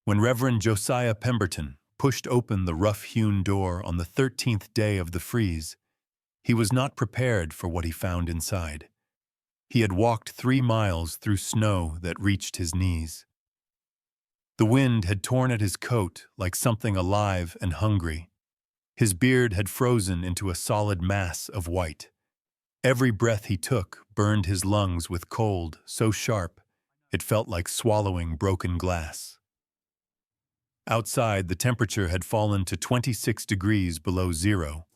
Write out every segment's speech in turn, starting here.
When Reverend Josiah Pemberton pushed open the rough-hewn door on the 13th day of the freeze, he was not prepared for what he found inside. He had walked 3 miles through snow that reached his knees. The wind had torn at his coat like something alive and hungry. His beard had frozen into a solid mass of white. Every breath he took burned his lungs with cold so sharp it felt like swallowing broken glass. Outside, the temperature had fallen to 26 degrees below zero.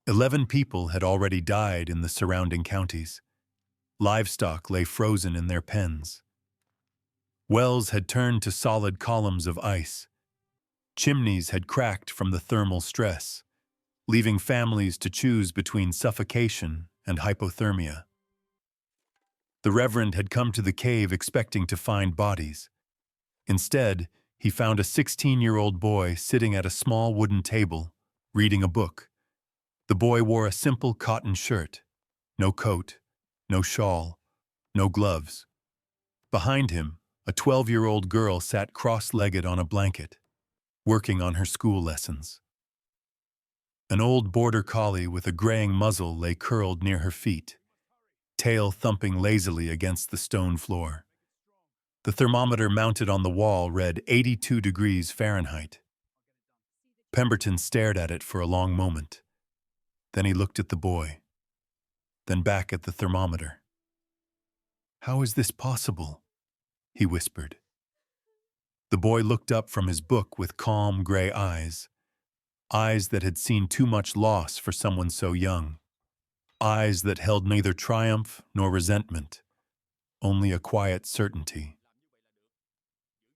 11 people had already died in the surrounding counties. Livestock lay frozen in their pens. Wells had turned to solid columns of ice. Chimneys had cracked from the thermal stress, leaving families to choose between suffocation and hypothermia. The Reverend had come to the cave expecting to find bodies. Instead, he found a 16-year-old boy sitting at a small wooden table, reading a book. The boy wore a simple cotton shirt. No coat, no shawl, no gloves. Behind him, a 12-year-old girl sat cross-legged on a blanket, working on her school lessons. An old border collie with a graying muzzle lay curled near her feet, tail thumping lazily against the stone floor. The thermometer mounted on the wall read 82 degrees Fahrenheit. Pemberton stared at it for a long moment. Then he looked at the boy, then back at the thermometer. "How is this possible?" he whispered. The boy looked up from his book with calm gray eyes that had seen too much loss for someone so young, eyes that held neither triumph nor resentment, only a quiet certainty.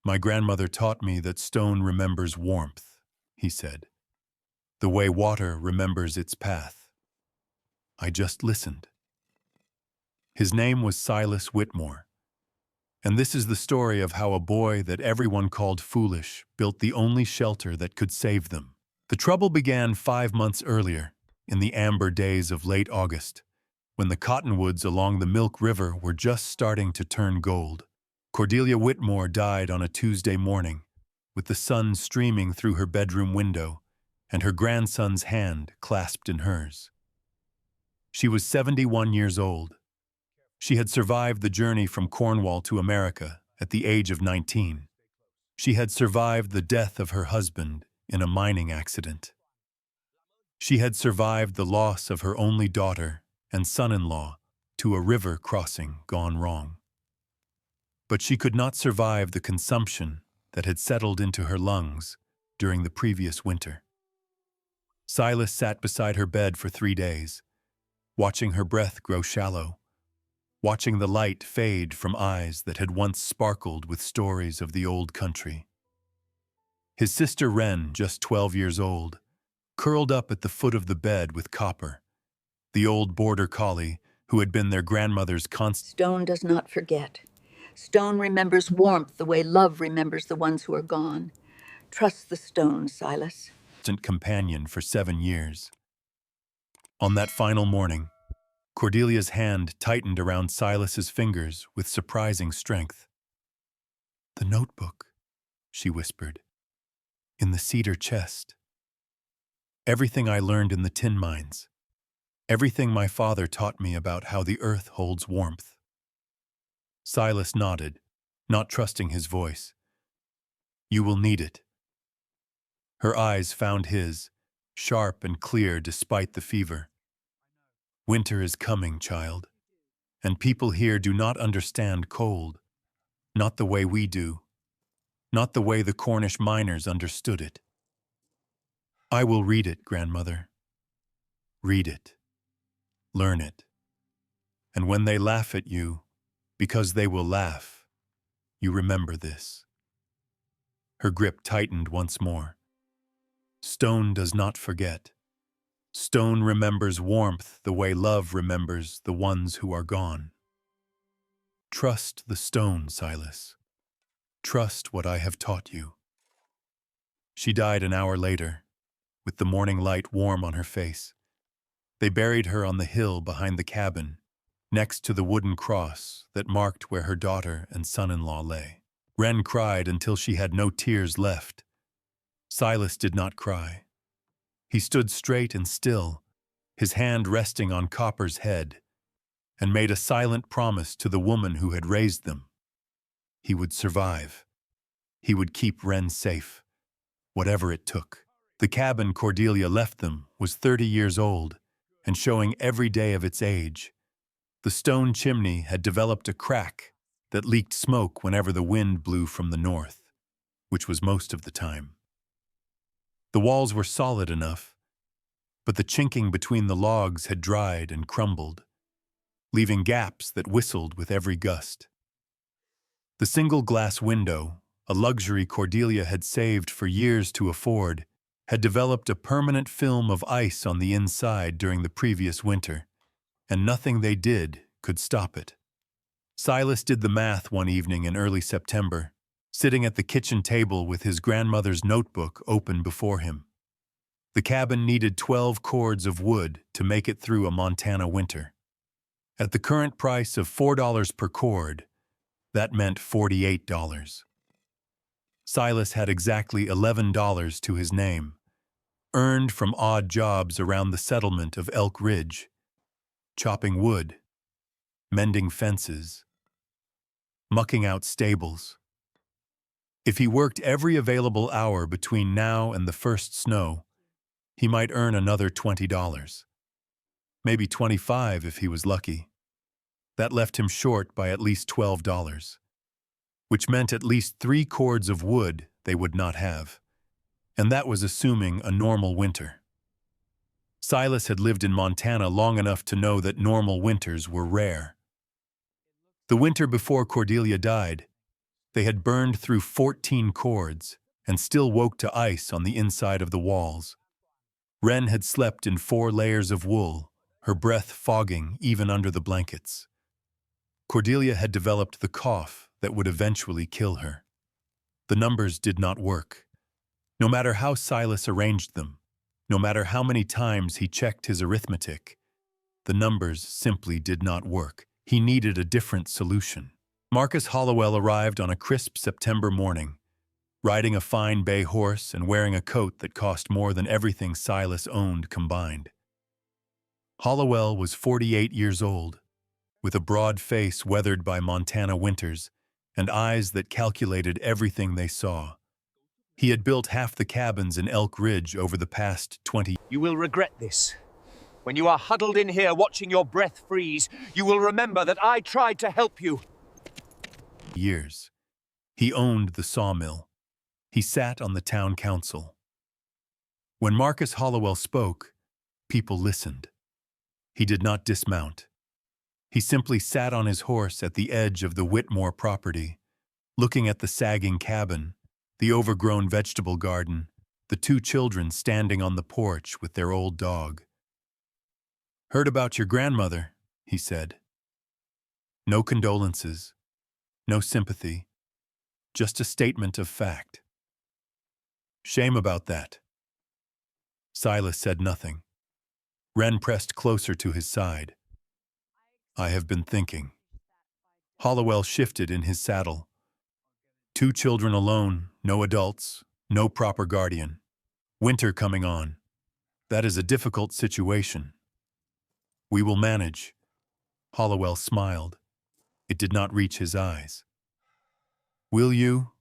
"My grandmother taught me that stone remembers warmth," he said, "the way water remembers its path. I just listened." His name was Silas Whitmore, and this is the story of how a boy that everyone called foolish built the only shelter that could save them. The trouble began 5 months earlier, in the amber days of late August, when the cottonwoods along the Milk River were just starting to turn gold. Cordelia Whitmore died on a Tuesday morning, with the sun streaming through her bedroom window and her grandson's hand clasped in hers. She was 71 years old. She had survived the journey from Cornwall to America at the age of 19. She had survived the death of her husband in a mining accident. She had survived the loss of her only daughter and son-in-law to a river crossing gone wrong. But she could not survive the consumption that had settled into her lungs during the previous winter. Silas sat beside her bed for 3 days, watching her breath grow shallow, watching the light fade from eyes that had once sparkled with stories of the old country. His sister Wren, just 12 years old, curled up at the foot of the bed with Copper, the old border collie who had been their grandmother's constant. "Stone does not forget. Stone remembers warmth the way love remembers the ones who are gone. Trust the stone, Silas." Companion for 7 years. On that final morning, Cordelia's hand tightened around Silas's fingers with surprising strength. "The notebook," she whispered, "in the cedar chest. Everything I learned in the tin mines. Everything my father taught me about how the earth holds warmth." Silas nodded, not trusting his voice. "You will need it." Her eyes found his, sharp and clear despite the fever. "Winter is coming, child, and people here do not understand cold, not the way we do, not the way the Cornish miners understood it." "I will read it, grandmother. Read it. Learn it. And when they laugh at you, because they will laugh, you remember this." Her grip tightened once more. Stone does not forget. Stone remembers warmth the way love remembers the ones who are gone. Trust the stone, Silas. Trust what I have taught you. She died an hour later, with the morning light warm on her face. They buried her on the hill behind the cabin, next to the wooden cross that marked where her daughter and son-in-law lay. Wren cried until she had no tears left. Silas did not cry. He stood straight and still, his hand resting on Copper's head, and made a silent promise to the woman who had raised them. He would survive. He would keep Wren safe, whatever it took. The cabin Cordelia left them was 30 years old and showing every day of its age. The stone chimney had developed a crack that leaked smoke whenever the wind blew from the north, which was most of the time. The walls were solid enough, but the chinking between the logs had dried and crumbled, leaving gaps that whistled with every gust. The single glass window, a luxury Cordelia had saved for years to afford, had developed a permanent film of ice on the inside during the previous winter, and nothing they did could stop it. Silas did the math one evening in early September, sitting at the kitchen table with his grandmother's notebook open before him. The cabin needed 12 cords of wood to make it through a Montana winter. At the current price of $4 per cord, that meant $48. Silas had exactly $11 to his name, earned from odd jobs around the settlement of Elk Ridge, chopping wood, mending fences, mucking out stables. If he worked every available hour between now and the first snow, he might earn another $20. Maybe $25 if he was lucky. That left him short by at least $12, which meant at least 3 cords of wood they would not have. And that was assuming a normal winter. Silas had lived in Montana long enough to know that normal winters were rare. The winter before Cordelia died, they had burned through 14 cords and still woke to ice on the inside of the walls. Wren had slept in 4 layers of wool, her breath fogging even under the blankets. Cordelia had developed the cough that would eventually kill her. The numbers did not work. No matter how Silas arranged them, no matter how many times he checked his arithmetic, the numbers simply did not work. He needed a different solution. Marcus Hollowell arrived on a crisp September morning, riding a fine bay horse and wearing a coat that cost more than everything Silas owned combined. Hollowell was 48 years old, with a broad face weathered by Montana winters and eyes that calculated everything they saw. He had built half the cabins in Elk Ridge over the past 20 years. You will regret this. When you are huddled in here watching your breath freeze, you will remember that I tried to help you. He owned the sawmill. He sat on the town council. When Marcus Hollowell spoke, people listened. He did not dismount. He simply sat on his horse at the edge of the Whitmore property, looking at the sagging cabin, the overgrown vegetable garden, the 2 children standing on the porch with their old dog. "Heard about your grandmother," he said. No condolences, no sympathy, just a statement of fact. "Shame about that." Silas said nothing. Wren pressed closer to his side. "I have been thinking." Hollowell shifted in his saddle. 2 children alone, no adults, no proper guardian. Winter coming on. That is a difficult situation. "We will manage." Hollowell smiled. It did not reach his eyes. "Will you?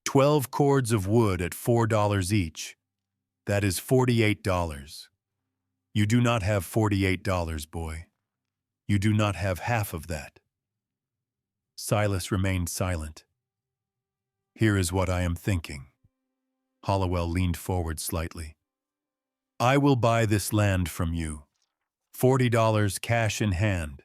12 cords of wood at $4 each. That is $48. You do not have $48, boy. You do not have half of that." Silas remained silent. "Here is what I am thinking." Hollowell leaned forward slightly. "I will buy this land from you. $40 cash in hand.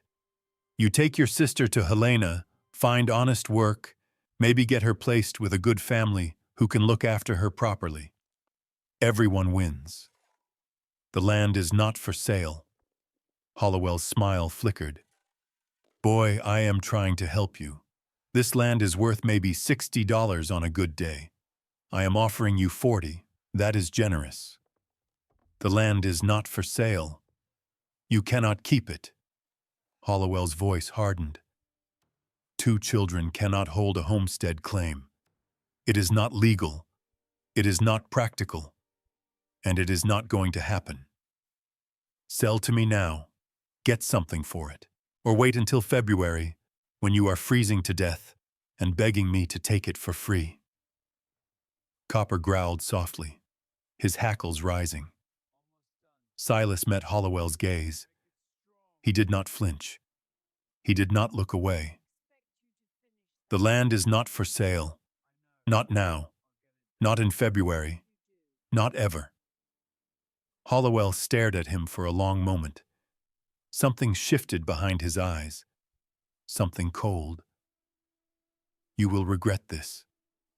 You take your sister to Helena, find honest work, maybe get her placed with a good family who can look after her properly. Everyone wins. The land is not for sale." Hollowell's smile flickered. "Boy, I am trying to help you. This land is worth maybe $60 on a good day. I am offering you 40. That is generous. The land is not for sale. You cannot keep it." Hollowell's voice hardened. Two children cannot hold a homestead claim. It is not legal. It is not practical. And it is not going to happen. Sell to me now. Get something for it. Or wait until February, when you are freezing to death and begging me to take it for free. Copper growled softly, his hackles rising. Silas met Hollowell's gaze. He did not flinch. He did not look away. The land is not for sale. Not now. Not in February. Not ever. Hollowell stared at him for a long moment. Something shifted behind his eyes. Something cold. You will regret this,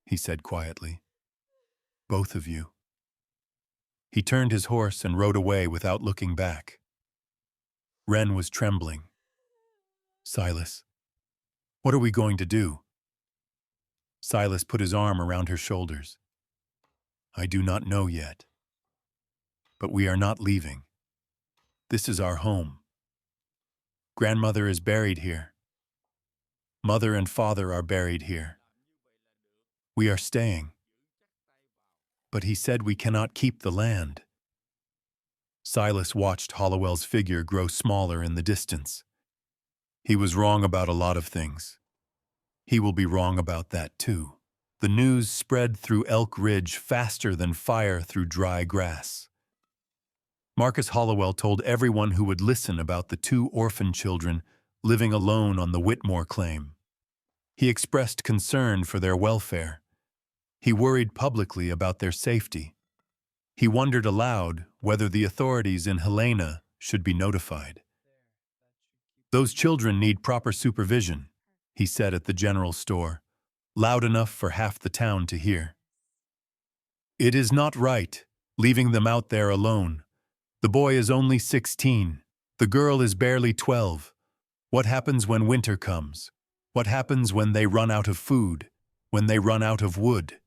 he said quietly. Both of you. He turned his horse and rode away without looking back. Wren was trembling. Silas, what are we going to do? Silas put his arm around her shoulders. I do not know yet. But we are not leaving. This is our home. Grandmother is buried here. Mother and father are buried here. We are staying. But he said we cannot keep the land. Silas watched Hollowell's figure grow smaller in the distance. He was wrong about a lot of things. He will be wrong about that too. The news spread through Elk Ridge faster than fire through dry grass. Marcus Hollowell told everyone who would listen about the two orphan children living alone on the Whitmore claim. He expressed concern for their welfare. He worried publicly about their safety. He wondered aloud whether the authorities in Helena should be notified. Those children need proper supervision, he said at the general store, loud enough for half the town to hear. It is not right, leaving them out there alone. The boy is only 16. The girl is barely 12. What happens when winter comes? What happens when they run out of food? When they run out of wood?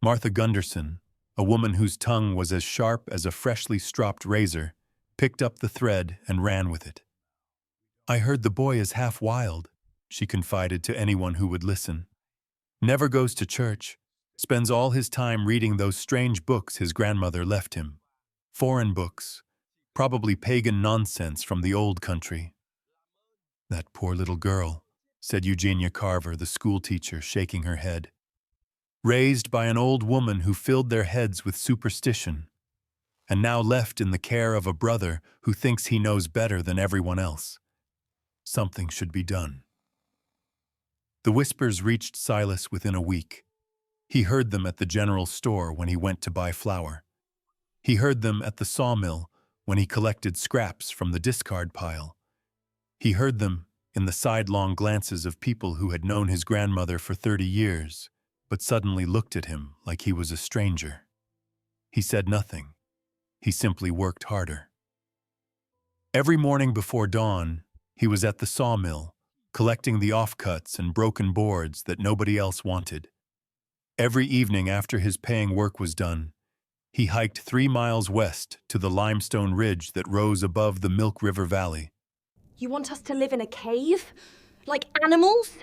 Martha Gunderson, a woman whose tongue was as sharp as a freshly stropped razor, picked up the thread and ran with it. I heard the boy is half wild, she confided to anyone who would listen. Never goes to church, spends all his time reading those strange books his grandmother left him. Foreign books, probably pagan nonsense from the old country. That poor little girl, said Eugenia Carver, the schoolteacher, shaking her head. Raised by an old woman who filled their heads with superstition, and now left in the care of a brother who thinks he knows better than everyone else. Something should be done. The whispers reached Silas within a week. He heard them at the general store when he went to buy flour. He heard them at the sawmill when he collected scraps from the discard pile. He heard them in the sidelong glances of people who had known his grandmother for 30 years, but suddenly looked at him like he was a stranger. He said nothing. He simply worked harder. Every morning before dawn, he was at the sawmill, collecting the offcuts and broken boards that nobody else wanted. Every evening after his paying work was done, he hiked 3 miles west to the limestone ridge that rose above the Milk River Valley. You want us to live in a cave? Like animals?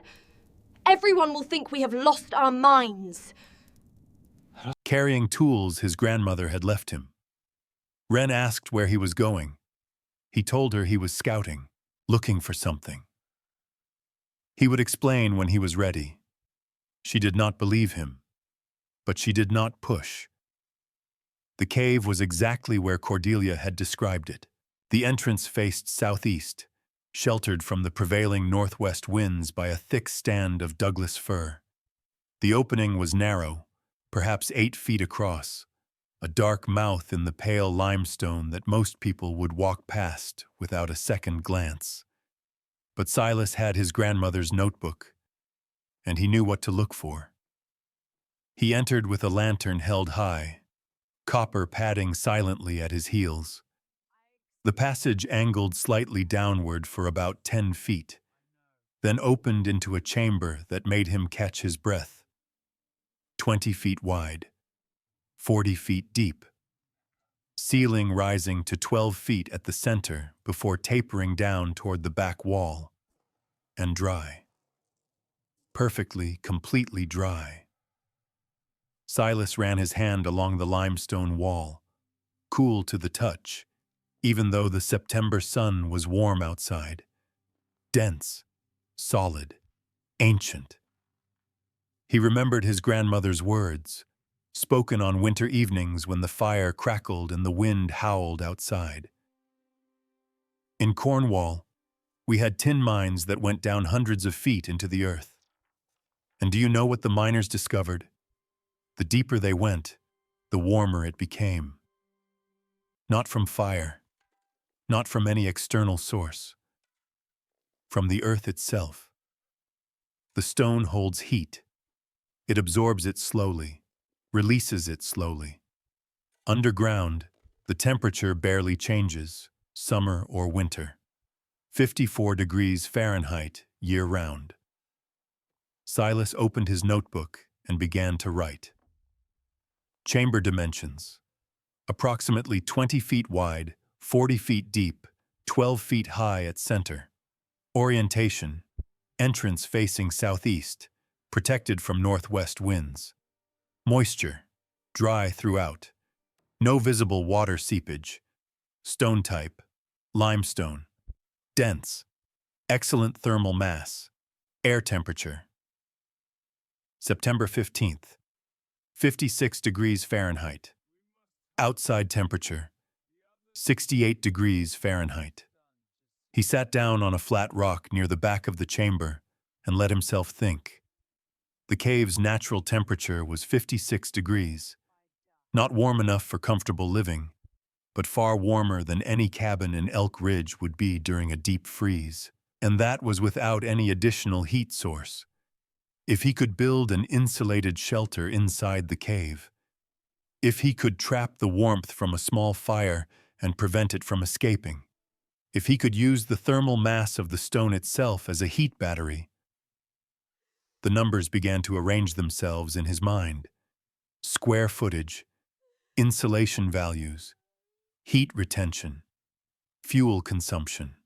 Everyone will think we have lost our minds. Carrying tools his grandmother had left him. Wren asked where he was going. He told her he was scouting, looking for something. He would explain when he was ready. She did not believe him, but she did not push. The cave was exactly where Cordelia had described it. The entrance faced southeast, sheltered from the prevailing northwest winds by a thick stand of Douglas fir. The opening was narrow, perhaps 8 feet across, a dark mouth in the pale limestone that most people would walk past without a second glance. But Silas had his grandmother's notebook, and he knew what to look for. He entered with a lantern held high, copper padding silently at his heels. The passage angled slightly downward for about 10 feet, then opened into a chamber that made him catch his breath. 20 feet wide, 40 feet deep, ceiling rising to 12 feet at the center before tapering down toward the back wall, and dry. perfectly, completely dry. Silas ran his hand along the limestone wall, cool to the touch, even though the September sun was warm outside. Dense, solid, ancient. He remembered his grandmother's words, spoken on winter evenings when the fire crackled and the wind howled outside. In Cornwall, we had tin mines that went down hundreds of feet into the earth. And do you know what the miners discovered? The deeper they went, the warmer it became. Not from fire, not from any external source. From the earth itself. The stone holds heat. It absorbs it slowly, releases it slowly. Underground, the temperature barely changes, summer or winter. 54 degrees Fahrenheit year-round. Silas opened his notebook and began to write. Chamber dimensions. Approximately 20 feet wide, 40 feet deep, 12 feet high at center. Orientation. Entrance facing southeast, protected from northwest winds. Moisture. Dry throughout. No visible water seepage. Stone type. Limestone. Dense. Excellent thermal mass. Air temperature. September 15th. 56 degrees Fahrenheit. Outside temperature. 68 degrees Fahrenheit. He sat down on a flat rock near the back of the chamber and let himself think. The cave's natural temperature was 56 degrees. Not warm enough for comfortable living, but far warmer than any cabin in Elk Ridge would be during a deep freeze. And that was without any additional heat source. If he could build an insulated shelter inside the cave, if he could trap the warmth from a small fire and prevent it from escaping, if he could use the thermal mass of the stone itself as a heat battery. The numbers began to arrange themselves in his mind. Square footage, insulation values, heat retention, fuel consumption.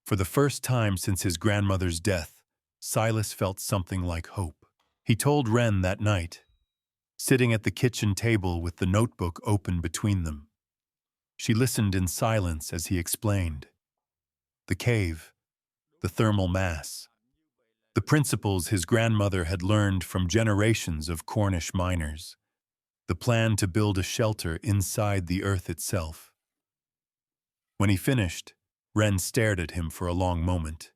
For the first time since his grandmother's death, Silas felt something like hope. He told Wren that night, sitting at the kitchen table with the notebook open between them. She listened in silence as he explained. The cave, the thermal mass, the principles his grandmother had learned from generations of Cornish miners, the plan to build a shelter inside the earth itself. When he finished, Wren stared at him for a long moment.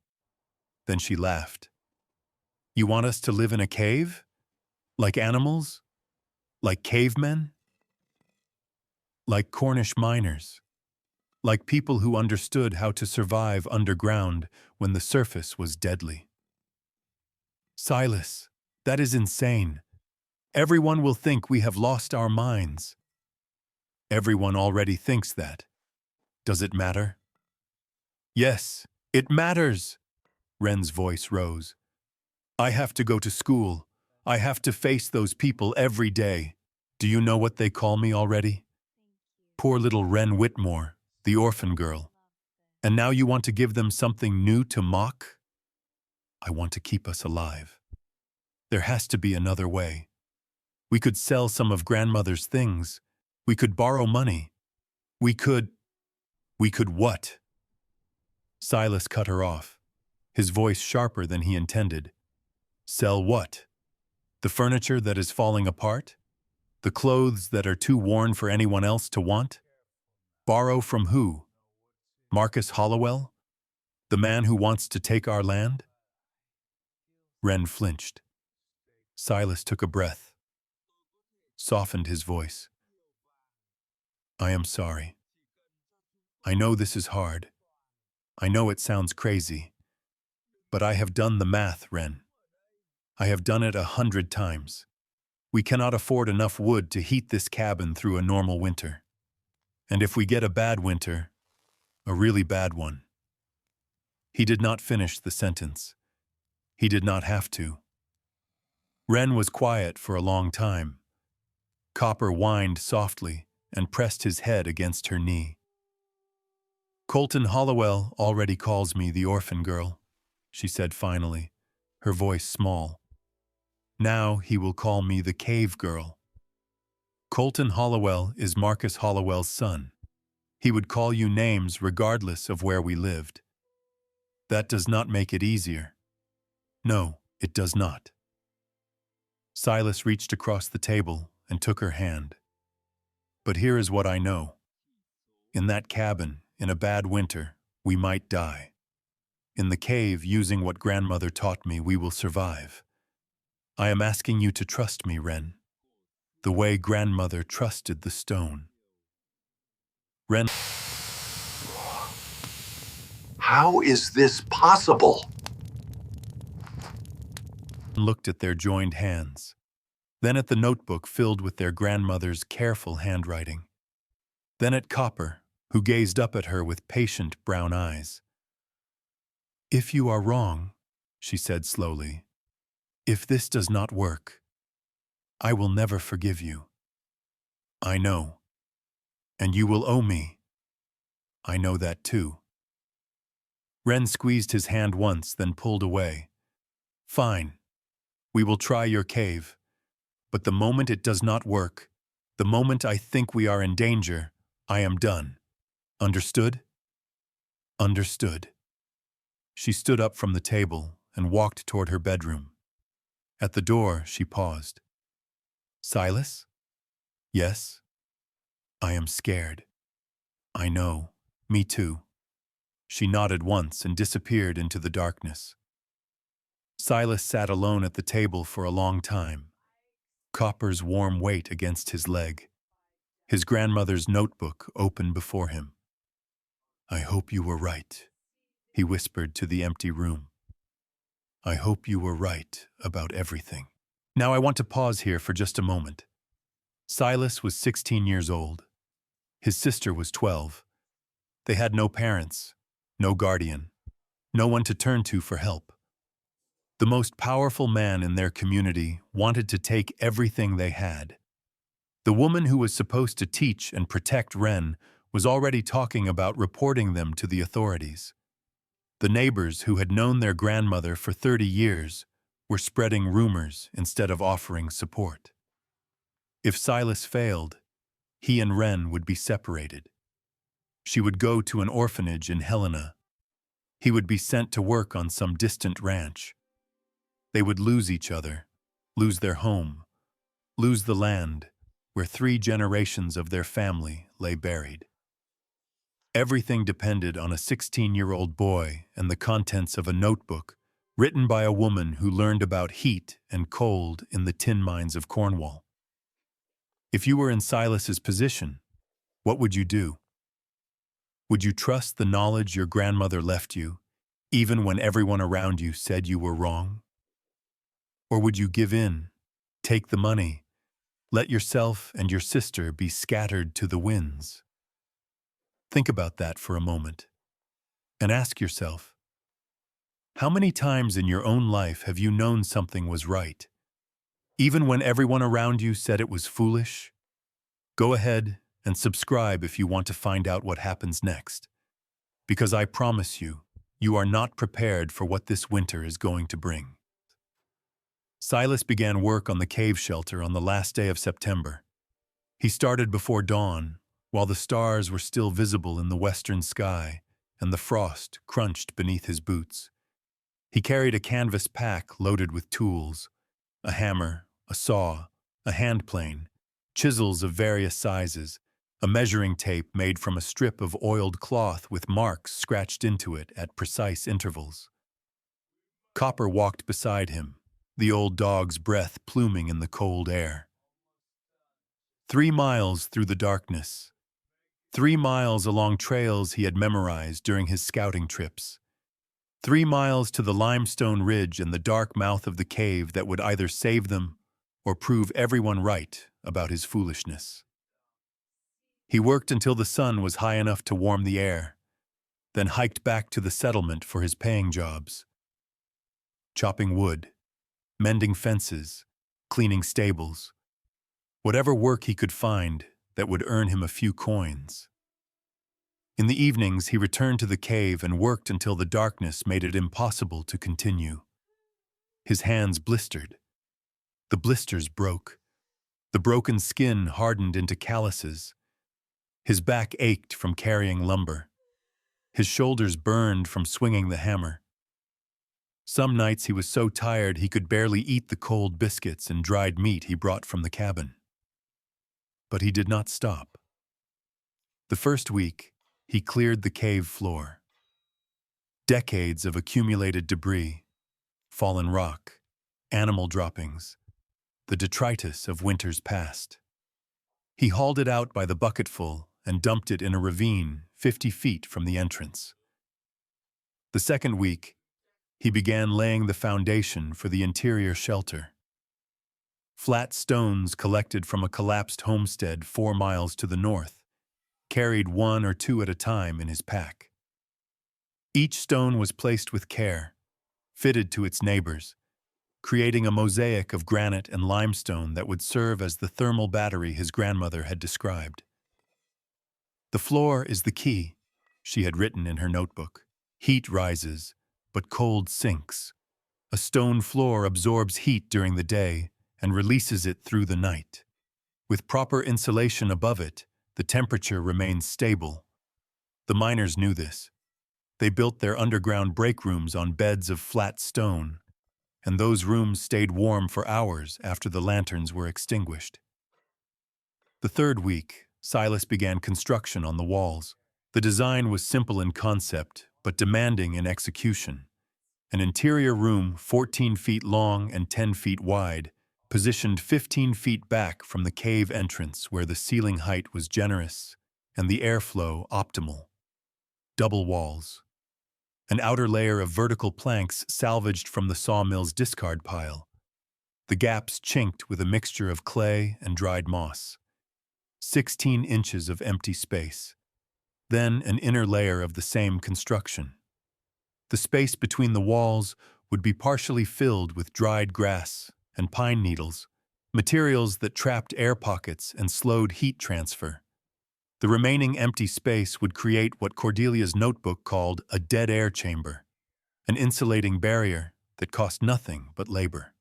Then she laughed. You want us to live in a cave? Like animals? Like cavemen? Like Cornish miners? Like people who understood how to survive underground when the surface was deadly? Silas, that is insane. Everyone will think we have lost our minds. Everyone already thinks that. Does it matter? Yes, it matters. Wren's voice rose. I have to go to school. I have to face those people every day. Do you know what they call me already? Poor little Wren Whitmore, the orphan girl. And now you want to give them something new to mock? I want to keep us alive. There has to be another way. We could sell some of Grandmother's things. We could borrow money. We could what? Silas cut her off, his voice sharper than he intended. Sell what? The furniture that is falling apart? The clothes that are too worn for anyone else to want? Borrow from who? Marcus Hollowell? The man who wants to take our land? Wren flinched. Silas took a breath, softened his voice. I am sorry. I know this is hard. I know it sounds crazy. But I have done the math, Wren. I have done it 100 times. We cannot afford enough wood to heat this cabin through a normal winter. And if we get a bad winter, a really bad one. He did not finish the sentence. He did not have to. Wren was quiet for a long time. Copper whined softly and pressed his head against her knee. Colton Hollowell already calls me the orphan girl, she said finally, her voice small. Now he will call me the Cave Girl. Colton Hollowell is Marcus Hollowell's son. He would call you names regardless of where we lived. That does not make it easier. No, it does not. Silas reached across the table and took her hand. But here is what I know. In that cabin, in a bad winter, we might die. In the cave, using what grandmother taught me, we will survive. I am asking you to trust me, Ren. The way grandmother trusted the stone. Ren How is this possible? looked at their joined hands, then at the notebook filled with their grandmother's careful handwriting, then at Copper, who gazed up at her with patient brown eyes. If you are wrong, she said slowly, if this does not work, I will never forgive you. I know. And you will owe me. I know that too. Ren squeezed his hand once, then pulled away. Fine. We will try your cave. But the moment it does not work, the moment I think we are in danger, I am done. Understood? Understood. She stood up from the table and walked toward her bedroom. At the door, she paused. Silas? Yes? I am scared. I know. Me too. She nodded once and disappeared into the darkness. Silas sat alone at the table for a long time, Copper's warm weight against his leg, his grandmother's notebook open before him. I hope you were right, he whispered to the empty room. I hope you were right about everything. Now I want to pause here for just a moment. Silas was 16 years old. His sister was 12. They had no parents, no guardian, no one to turn to for help. The most powerful man in their community wanted to take everything they had. The woman who was supposed to teach and protect Ren was already talking about reporting them to the authorities. The neighbors who had known their grandmother for 30 years were spreading rumors instead of offering support. If Silas failed, he and Ren would be separated. She would go to an orphanage in Helena. He would be sent to work on some distant ranch. They would lose each other, lose their home, lose the land where 3 generations of their family lay buried. Everything depended on a 16-year-old boy and the contents of a notebook written by a woman who learned about heat and cold in the tin mines of Cornwall. If you were in Silas's position, what would you do? Would you trust the knowledge your grandmother left you, even when everyone around you said you were wrong? Or would you give in, take the money, let yourself and your sister be scattered to the winds? Think about that for a moment, and ask yourself, how many times in your own life have you known something was right, even when everyone around you said it was foolish? Go ahead and subscribe if you want to find out what happens next, because I promise you, you are not prepared for what this winter is going to bring. Silas began work on the cave shelter on the last day of September. He started before dawn, while the stars were still visible in the western sky and the frost crunched beneath his boots. He carried a canvas pack loaded with tools, a hammer, a saw, a hand plane, chisels of various sizes, a measuring tape made from a strip of oiled cloth with marks scratched into it at precise intervals. Copper walked beside him, the old dog's breath pluming in the cold air. 3 miles through the darkness. 3 miles along trails he had memorized during his scouting trips. 3 miles to the limestone ridge and the dark mouth of the cave that would either save them or prove everyone right about his foolishness. He worked until the sun was high enough to warm the air, then hiked back to the settlement for his paying jobs. Chopping wood, mending fences, cleaning stables, whatever work he could find that would earn him a few coins. In the evenings, he returned to the cave and worked until the darkness made it impossible to continue. His hands blistered. The blisters broke. The broken skin hardened into calluses. His back ached from carrying lumber. His shoulders burned from swinging the hammer. Some nights he was so tired he could barely eat the cold biscuits and dried meat he brought from the cabin. But he did not stop. The first week, he cleared the cave floor. Decades of accumulated debris, fallen rock, animal droppings, the detritus of winters past. He hauled it out by the bucketful and dumped it in a ravine 50 feet from the entrance. The second week, he began laying the foundation for the interior shelter. Flat stones collected from a collapsed homestead 4 miles to the north, carried 1 or 2 at a time in his pack. Each stone was placed with care, fitted to its neighbors, creating a mosaic of granite and limestone that would serve as the thermal battery his grandmother had described. "The floor is the key," she had written in her notebook. "Heat rises, but cold sinks. A stone floor absorbs heat during the day and releases it through the night. With proper insulation above it, the temperature remains stable." The miners knew this. They built their underground break rooms on beds of flat stone, and those rooms stayed warm for hours after the lanterns were extinguished. The third week, Silas began construction on the walls. The design was simple in concept, but demanding in execution. An interior room 14 feet long and 10 feet wide, positioned 15 feet back from the cave entrance where the ceiling height was generous and the airflow optimal. Double walls. An outer layer of vertical planks salvaged from the sawmill's discard pile. The gaps chinked with a mixture of clay and dried moss. 16 inches of empty space. Then an inner layer of the same construction. The space between the walls would be partially filled with dried grass and pine needles, materials that trapped air pockets and slowed heat transfer. The remaining empty space would create what Cordelia's notebook called a dead air chamber, an insulating barrier that cost nothing but labor.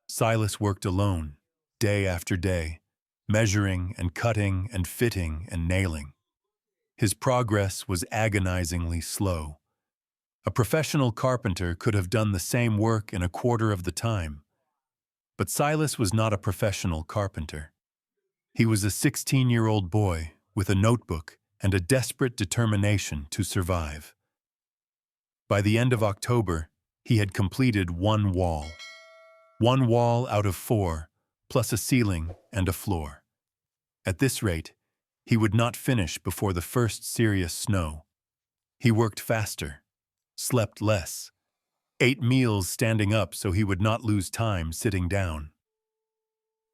Silas worked alone, day after day, measuring and cutting and fitting and nailing. His progress was agonizingly slow. A professional carpenter could have done the same work in a quarter of the time. But Silas was not a professional carpenter. He was a 16-year-old boy with a notebook and a desperate determination to survive. By the end of October, he had completed 1 wall. 1 wall out of 4, plus a ceiling and a floor. At this rate, he would not finish before the first serious snow. He worked faster, slept less, ate meals standing up so he would not lose time sitting down.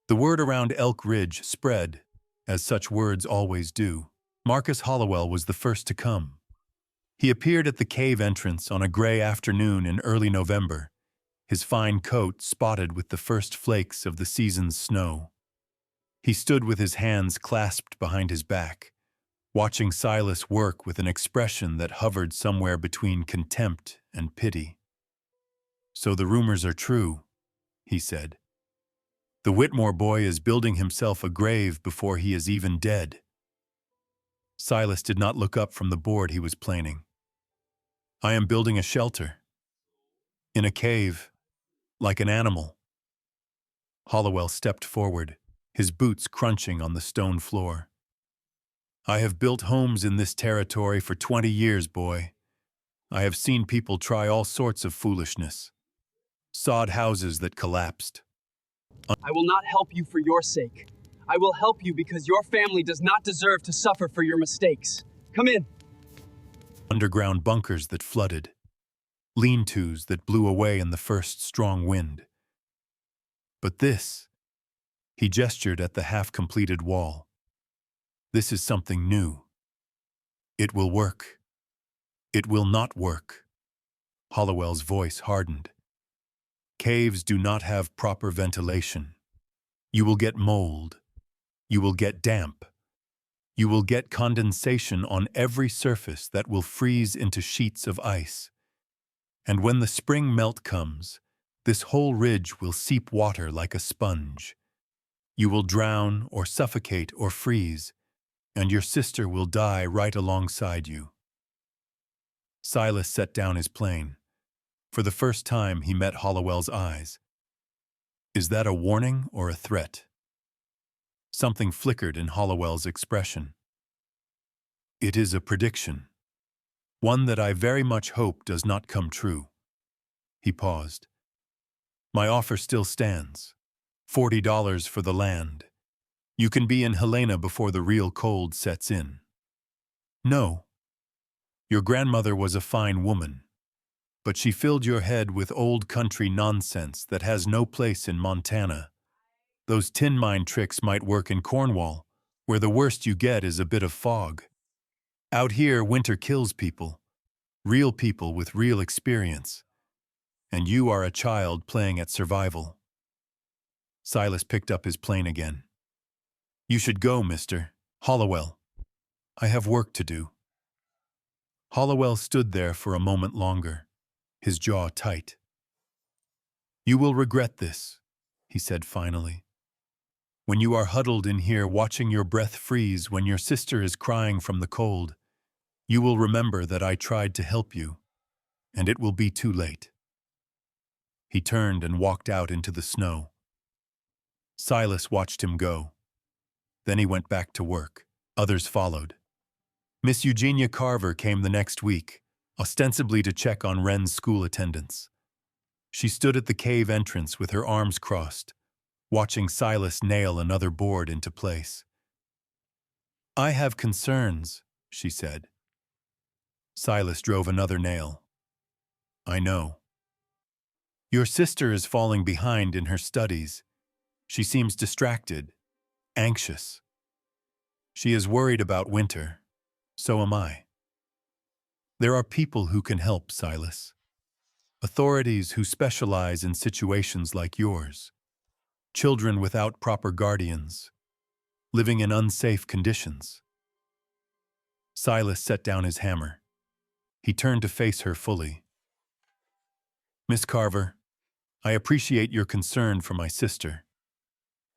The word around Elk Ridge spread, as such words always do. Marcus Hollowell was the first to come. He appeared at the cave entrance on a gray afternoon in early November, his fine coat spotted with the first flakes of the season's snow. He stood with his hands clasped behind his back, watching Silas work with an expression that hovered somewhere between contempt and pity. "So the rumors are true," he said. "The Whitmore boy is building himself a grave before he is even dead." Silas did not look up from the board he was planing. "I am building a shelter. In a cave, like an animal." Hollowell stepped forward, his boots crunching on the stone floor. "I have built homes in this territory for 20 years, boy. I have seen people try all sorts of foolishness. Sod houses that collapsed. I will not help you for your sake. I will help you because your family does not deserve to suffer for your mistakes. Come in." Underground bunkers that flooded. Lean-tos that blew away in the first strong wind. But this, he gestured at the half-completed wall. "This is something new. It will work. It will not work." Hollowell's voice hardened. "Caves do not have proper ventilation. You will get mold. You will get damp. You will get condensation on every surface that will freeze into sheets of ice. And when the spring melt comes, This whole ridge will seep water like a sponge. You will drown or suffocate or freeze, and your sister will die right alongside you. Silas set down his plane. For the first time, he met Hollowell's eyes. Is that a warning or a threat? Something flickered in Hollowell's expression. It is a prediction. One that I very much hope does not come true. He paused. My offer still stands. $40 for the land. You can be in Helena before the real cold sets in. No. Your grandmother was a fine woman, but she filled your head with old country nonsense that has no place in Montana. Those tin mine tricks might work in Cornwall, where the worst you get is a bit of fog. Out here, winter kills people, real people with real experience. And you are a child playing at survival. Silas picked up his plane again. You should go, Mr. Hollowell. I have work to do. Hollowell stood there for a moment longer, his jaw tight. You will regret this, he said finally. When you are huddled in here watching your breath freeze when your sister is crying from the cold, you will remember that I tried to help you, and it will be too late. He turned and walked out into the snow. Silas watched him go. Then he went back to work. Others followed. Miss Eugenia Carver came the next week, ostensibly to check on Wren's school attendance. She stood at the cave entrance with her arms crossed, watching Silas nail another board into place. I have concerns, she said. Silas drove another nail. I know. Your sister is falling behind in her studies. She seems distracted, anxious. She is worried about winter. So am I. There are people who can help, Silas. Authorities who specialize in situations like yours. Children without proper guardians, living in unsafe conditions. Silas set down his hammer. He turned to face her fully. Miss Carver, I appreciate your concern for my sister.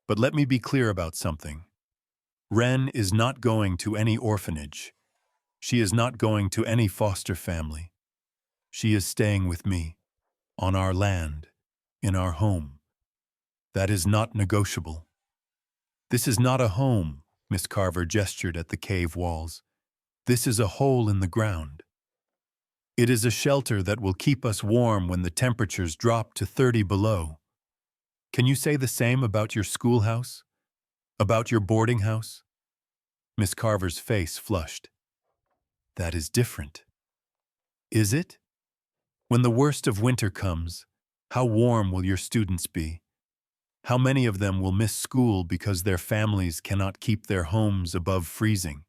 But let me be clear about something. Wren is not going to any orphanage. She is not going to any foster family. She is staying with me, on our land, in our home. That is not negotiable. This is not a home, Miss Carver gestured at the cave walls. This is a hole in the ground. It is a shelter that will keep us warm when the temperatures drop to 30 below. Can you say the same about your schoolhouse? About your boarding house? Miss Carver's face flushed. That is different. Is it? When the worst of winter comes, how warm will your students be? How many of them will miss school because their families cannot keep their homes above freezing?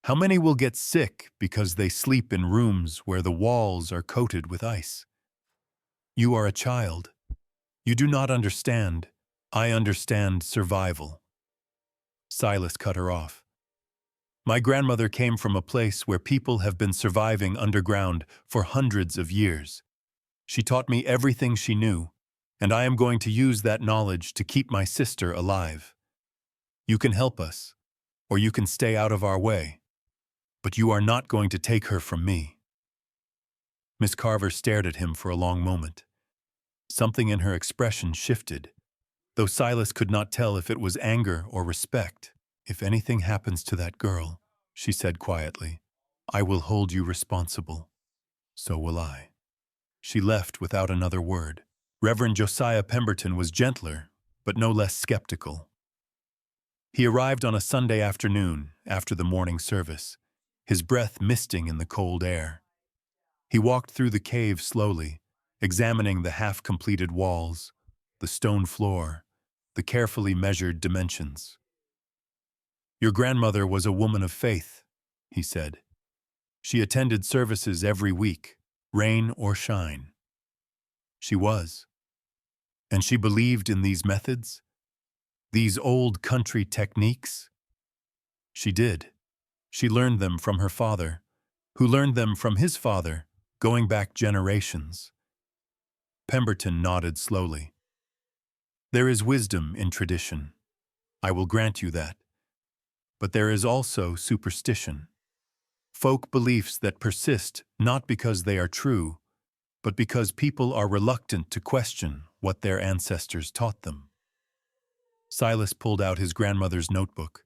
How many will get sick because they sleep in rooms where the walls are coated with ice? You are a child. You do not understand. I understand survival. Silas cut her off. My grandmother came from a place where people have been surviving underground for hundreds of years. She taught me everything she knew, and I am going to use that knowledge to keep my sister alive. You can help us, or you can stay out of our way, but you are not going to take her from me. Miss Carver stared at him for a long moment. Something in her expression shifted, though Silas could not tell if it was anger or respect. If anything happens to that girl, she said quietly, I will hold you responsible. So will I. She left without another word. Reverend Josiah Pemberton was gentler, but no less skeptical. He arrived on a Sunday afternoon after the morning service, his breath misting in the cold air. He walked through the cave slowly, examining the half-completed walls, the stone floor, the carefully measured dimensions. Your grandmother was a woman of faith, he said. She attended services every week, rain or shine. She was. And she believed in these methods, these old country techniques. She did. She learned them from her father, who learned them from his father, going back generations. Pemberton nodded slowly. There is wisdom in tradition. I will grant you that. But there is also superstition. Folk beliefs that persist not because they are true, but because people are reluctant to question what their ancestors taught them. Silas pulled out his grandmother's notebook.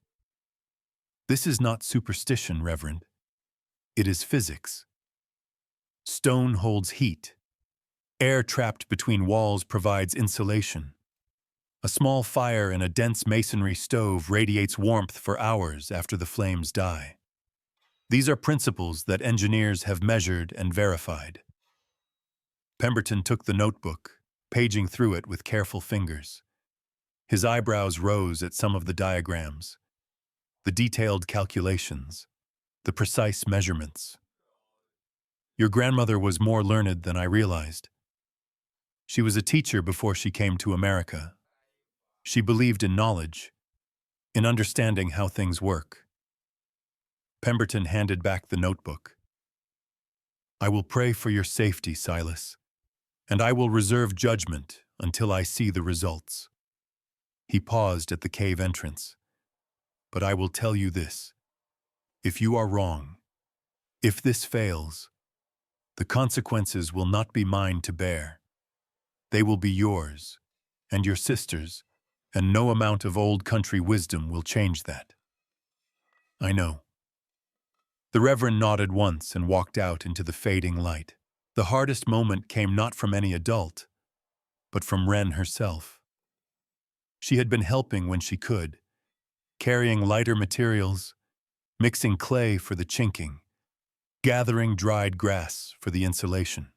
This is not superstition, Reverend. It is physics. Stone holds heat. Air trapped between walls provides insulation. A small fire in a dense masonry stove radiates warmth for hours after the flames die. These are principles that engineers have measured and verified. Pemberton took the notebook, paging through it with careful fingers. His eyebrows rose at some of the diagrams, the detailed calculations, the precise measurements. Your grandmother was more learned than I realized. She was a teacher before she came to America. She believed in knowledge, in understanding how things work. Pemberton handed back the notebook. I will pray for your safety, Silas, and I will reserve judgment until I see the results. He paused at the cave entrance. But I will tell you this. If you are wrong, if this fails, the consequences will not be mine to bear. They will be yours and your sister's, and no amount of old country wisdom will change that. I know. The Reverend nodded once and walked out into the fading light. The hardest moment came not from any adult, but from Wren herself. She had been helping when she could, carrying lighter materials, mixing clay for the chinking, gathering dried grass for the insulation.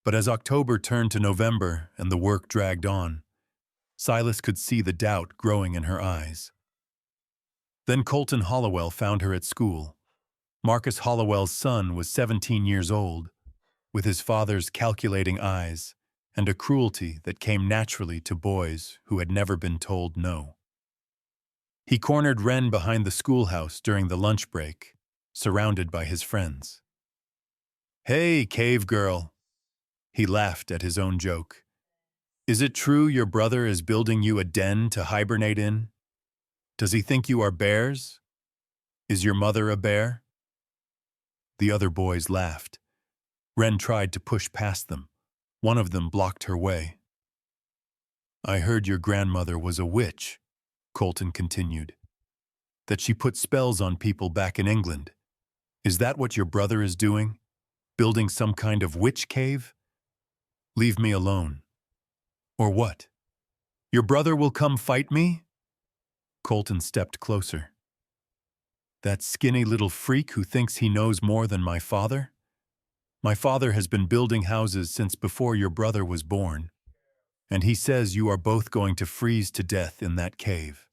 But as October turned to November and the work dragged on, Silas could see the doubt growing in her eyes. Then Colton Hollowell found her at school. Marcus Hollowell's son was 17 years old, with his father's calculating eyes and a cruelty that came naturally to boys who had never been told no. He cornered Wren behind the schoolhouse during the lunch break, surrounded by his friends. "Hey, cave girl," he laughed at his own joke. "Is it true your brother is building you a den to hibernate in? Does he think you are bears? Is your mother a bear?" The other boys laughed. Wren tried to push past them. One of them blocked her way. "I heard your grandmother was a witch," Colton continued. "That she put spells on people back in England. Is that what your brother is doing? Building some kind of witch cave? Leave me alone. Or what? Your brother will come fight me?" Colton stepped closer. "That skinny little freak who thinks he knows more than my father? My father has been building houses since before your brother was born, and he says you are both going to freeze to death in that cave."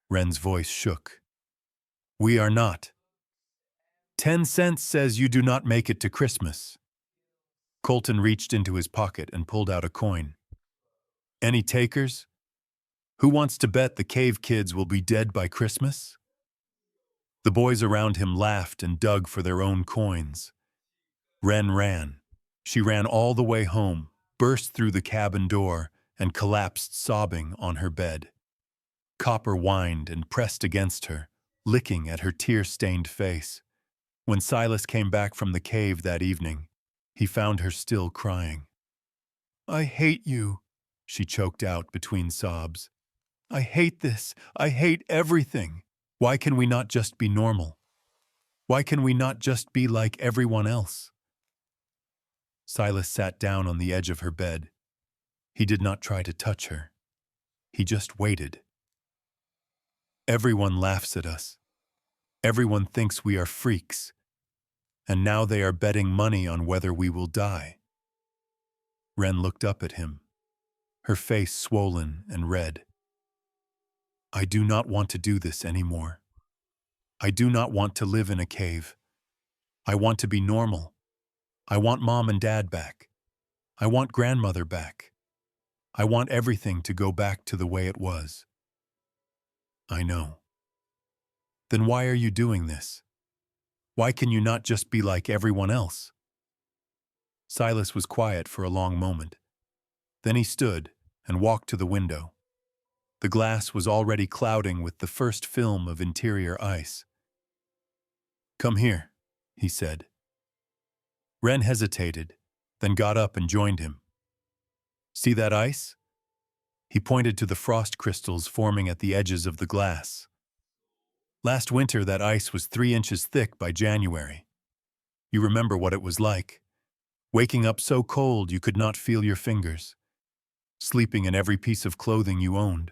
Wren's voice shook. "We are not. 10 cents says you do not make it to Christmas." Colton reached into his pocket and pulled out a coin. "Any takers? Who wants to bet the cave kids will be dead by Christmas?" The boys around him laughed and dug for their own coins. Wren ran. She ran all the way home, burst through the cabin door, and collapsed sobbing on her bed. Copper whined and pressed against her, licking at her tear-stained face. When Silas came back from the cave that evening, he found her still crying. "I hate you," she choked out between sobs. "I hate this. I hate everything. Why can we not just be normal? Why can we not just be like everyone else?" Silas sat down on the edge of her bed. He did not try to touch her. He just waited. "Everyone laughs at us. Everyone thinks we are freaks. And now they are betting money on whether we will die." Wren looked up at him, her face swollen and red. "I do not want to do this anymore. I do not want to live in a cave. I want to be normal. I want Mom and Dad back. I want grandmother back. I want everything to go back to the way it was." "I know." "Then why are you doing this? Why can you not just be like everyone else?" Silas was quiet for a long moment. Then he stood and walked to the window. The glass was already clouding with the first film of interior ice. "Come here," he said. Wren hesitated, then got up and joined him. "See that ice?" He pointed to the frost crystals forming at the edges of the glass. "Last winter that ice was 3 inches thick by January. You remember what it was like. Waking up so cold you could not feel your fingers. Sleeping in every piece of clothing you owned.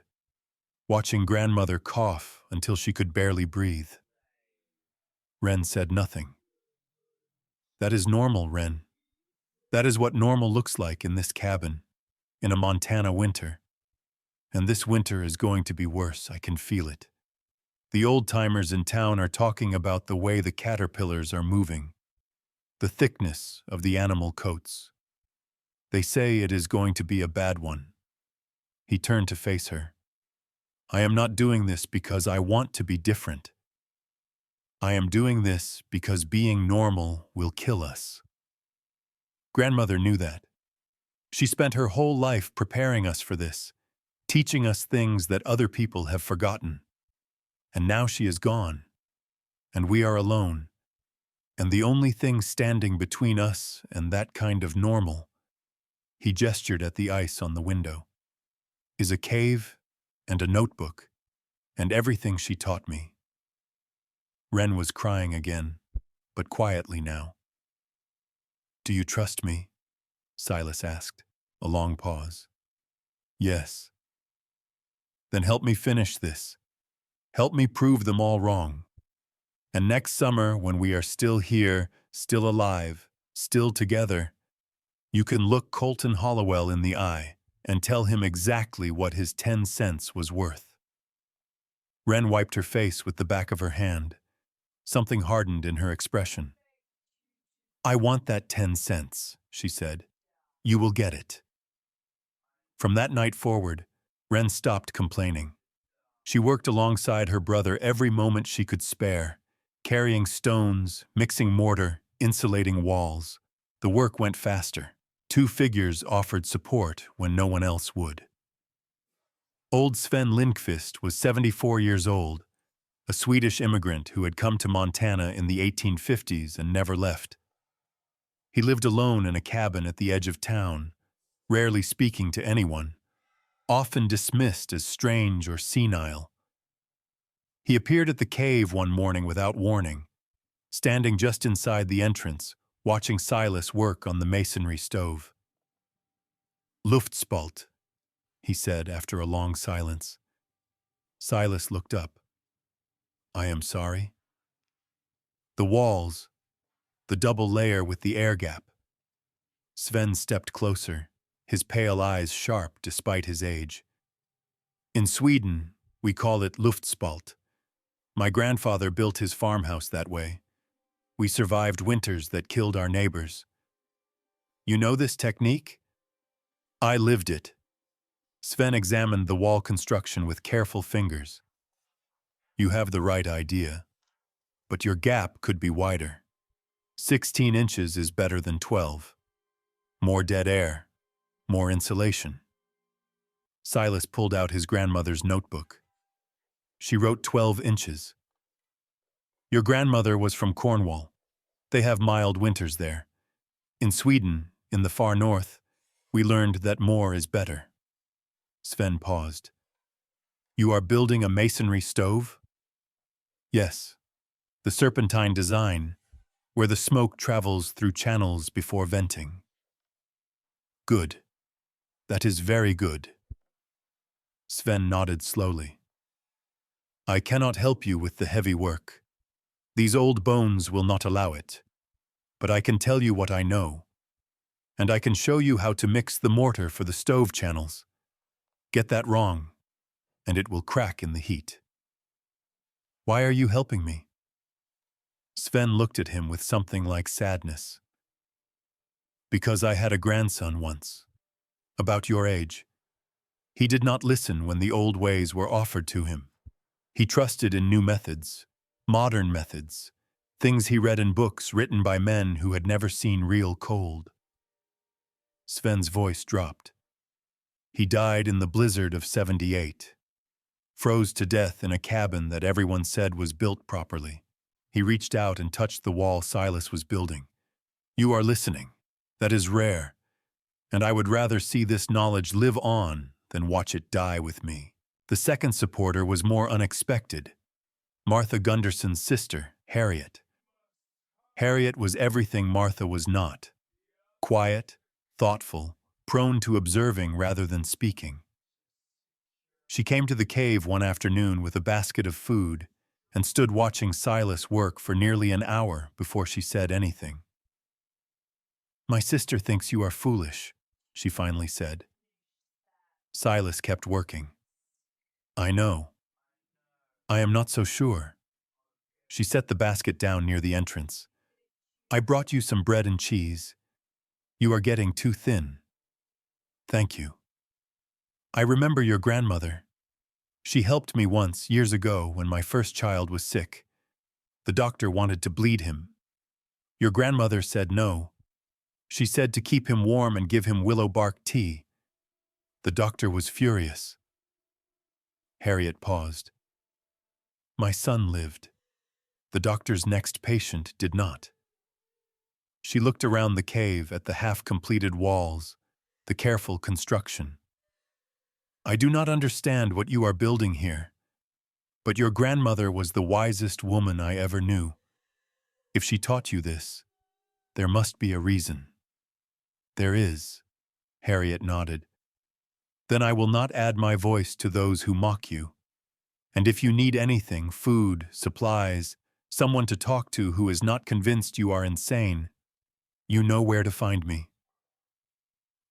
Watching grandmother cough until she could barely breathe." Wren said nothing. "That is normal, Wren. That is what normal looks like in this cabin, in a Montana winter. And this winter is going to be worse, I can feel it. The old-timers in town are talking about the way the caterpillars are moving, the thickness of the animal coats. They say it is going to be a bad one." He turned to face her. "I am not doing this because I want to be different. I am doing this because being normal will kill us." Grandmother knew that. She spent her whole life preparing us for this, teaching us things that other people have forgotten. And now she is gone, and we are alone. And the only thing standing between us and that kind of normal, he gestured at the ice on the window, is a cave and a notebook, and everything she taught me. Wren was crying again, but quietly now. "Do you trust me?" Silas asked, a long pause. "Yes." "Then help me finish this. Help me prove them all wrong. And next summer, when we are still here, still alive, still together, you can look Colton Hollowell in the eye and tell him exactly what his 10 cents was worth." Wren wiped her face with the back of her hand. Something hardened in her expression. "I want that 10 cents, she said. "You will get it." From that night forward, Wren stopped complaining. She worked alongside her brother every moment she could spare, carrying stones, mixing mortar, insulating walls. The work went faster. 2 figures offered support when no one else would. Old Sven Lindqvist was 74 years old, a Swedish immigrant who had come to Montana in the 1850s and never left. He lived alone in a cabin at the edge of town, rarely speaking to anyone, often dismissed as strange or senile. He appeared at the cave one morning without warning, standing just inside the entrance, watching Silas work on the masonry stove. "Luftspalt," he said after a long silence. Silas looked up. "I am sorry." "The walls, the double layer with the air gap." Sven stepped closer, his pale eyes sharp despite his age. "In Sweden, we call it luftspalt. My grandfather built his farmhouse that way. We survived winters that killed our neighbors. You know this technique? I lived it." Sven examined the wall construction with careful fingers. "You have the right idea, but your gap could be wider. 16 inches is better than 12. More dead air, more insulation." Silas pulled out his grandmother's notebook. She wrote 12 inches. "Your grandmother was from Cornwall. They have mild winters there. In Sweden, in the far north, we learned that more is better." Sven paused. "You are building a masonry stove?" "Yes. The serpentine design, where the smoke travels through channels before venting." "Good. That is very good." Sven nodded slowly. "I cannot help you with the heavy work. These old bones will not allow it. But I can tell you what I know. And I can show you how to mix the mortar for the stove channels. Get that wrong, and it will crack in the heat." "Why are you helping me?" Sven looked at him with something like sadness. "Because I had a grandson once, about your age. He did not listen when the old ways were offered to him. He trusted in new methods, modern methods, things he read in books written by men who had never seen real cold. Sven's voice dropped. He died in the blizzard of 78. Froze to death in a cabin that everyone said was built properly. He reached out and touched the wall Silas was building. You are listening. That is rare. And I would rather see this knowledge live on than watch it die with me. The second supporter was more unexpected. Martha Gunderson's sister, Harriet. Harriet was everything Martha was not. Quiet, thoughtful, prone to observing rather than speaking. She came to the cave one afternoon with a basket of food and stood watching Silas work for nearly an hour before she said anything. My sister thinks you are foolish, she finally said. Silas kept working. I know. I am not so sure. She set the basket down near the entrance. I brought you some bread and cheese. You are getting too thin. Thank you. I remember your grandmother. She helped me once, years ago, when my first child was sick. The doctor wanted to bleed him. Your grandmother said no. She said to keep him warm and give him willow bark tea. The doctor was furious. Harriet paused. My son lived. The doctor's next patient did not. She looked around the cave at the half-completed walls, the careful construction. I do not understand what you are building here, but your grandmother was the wisest woman I ever knew. If she taught you this, there must be a reason. There is, Harriet nodded. Then I will not add my voice to those who mock you. And if you need anything, food, supplies, someone to talk to who is not convinced you are insane, you know where to find me.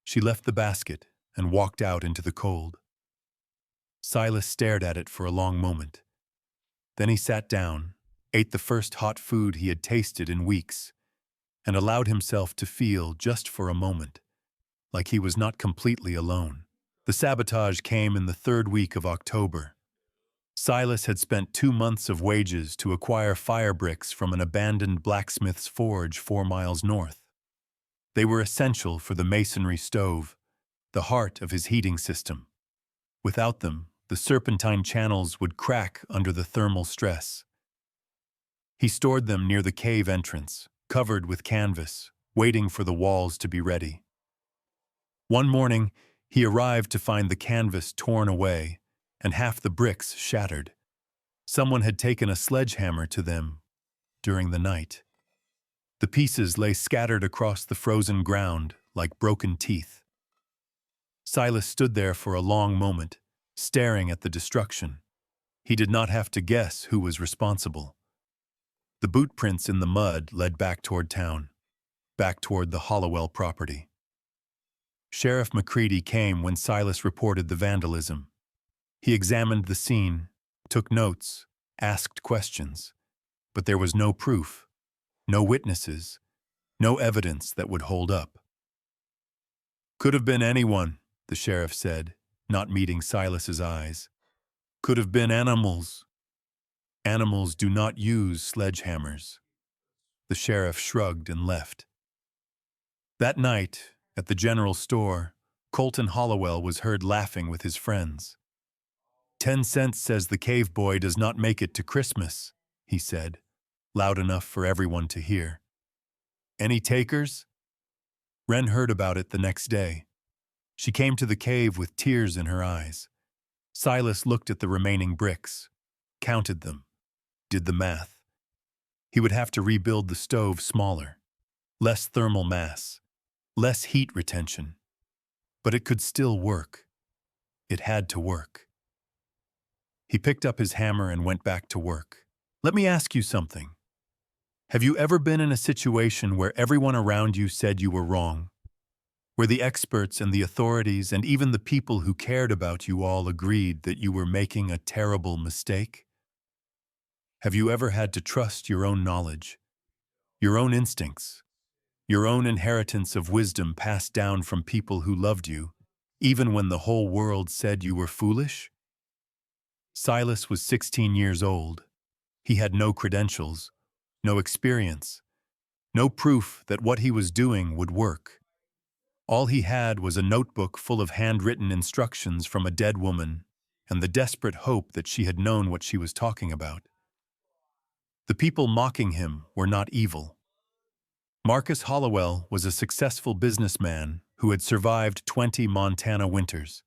She left the basket and walked out into the cold. Silas stared at it for a long moment. Then he sat down, ate the first hot food he had tasted in weeks, and allowed himself to feel, just for a moment, like he was not completely alone. The sabotage came in the third week of October. Silas had spent 2 months of wages to acquire fire bricks from an abandoned blacksmith's forge 4 miles north. They were essential for the masonry stove, the heart of his heating system. Without them, the serpentine channels would crack under the thermal stress. He stored them near the cave entrance, covered with canvas, waiting for the walls to be ready. One morning, he arrived to find the canvas torn away and half the bricks shattered. Someone had taken a sledgehammer to them during the night. The pieces lay scattered across the frozen ground like broken teeth. Silas stood there for a long moment, staring at the destruction. He did not have to guess who was responsible. The boot prints in the mud led back toward town, back toward the Hollowell property. Sheriff McCready came when Silas reported the vandalism. He examined the scene, took notes, asked questions, but there was no proof, no witnesses, no evidence that would hold up. Could have been anyone, the sheriff said, not meeting Silas's eyes. Could have been animals. Animals do not use sledgehammers. The sheriff shrugged and left. That night, at the general store, Colton Hollowell was heard laughing with his friends. 10 cents says the cave boy does not make it to Christmas, he said, loud enough for everyone to hear. Any takers? Wren heard about it the next day. She came to the cave with tears in her eyes. Silas looked at the remaining bricks, counted them, did the math. He would have to rebuild the stove smaller, less thermal mass, less heat retention. But it could still work. It had to work. He picked up his hammer and went back to work. Let me ask you something. Have you ever been in a situation where everyone around you said you were wrong? Where the experts and the authorities and even the people who cared about you all agreed that you were making a terrible mistake? Have you ever had to trust your own knowledge, your own instincts, your own inheritance of wisdom passed down from people who loved you, even when the whole world said you were foolish? Silas was 16 years old. He had no credentials, no experience, no proof that what he was doing would work. All he had was a notebook full of handwritten instructions from a dead woman and the desperate hope that she had known what she was talking about. The people mocking him were not evil. Marcus Hollowell was a successful businessman who had survived 20 Montana winters.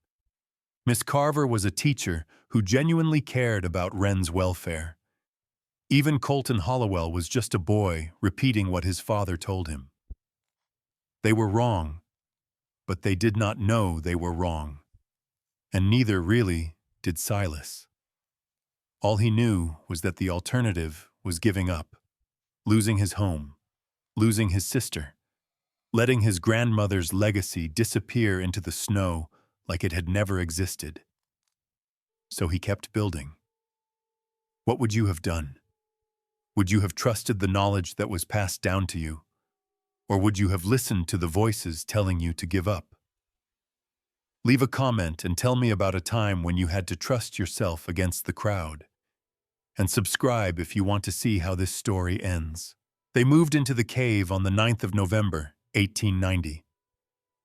Miss Carver was a teacher who genuinely cared about Wren's welfare. Even Colton Hollowell was just a boy repeating what his father told him. They were wrong, but they did not know they were wrong. And neither really did Silas. All he knew was that the alternative was giving up, losing his home, losing his sister, letting his grandmother's legacy disappear into the snow like it had never existed. So he kept building. What would you have done? Would you have trusted the knowledge that was passed down to you? Or would you have listened to the voices telling you to give up? Leave a comment and tell me about a time when you had to trust yourself against the crowd. And subscribe if you want to see how this story ends. They moved into the cave on the 9th of November, 1890.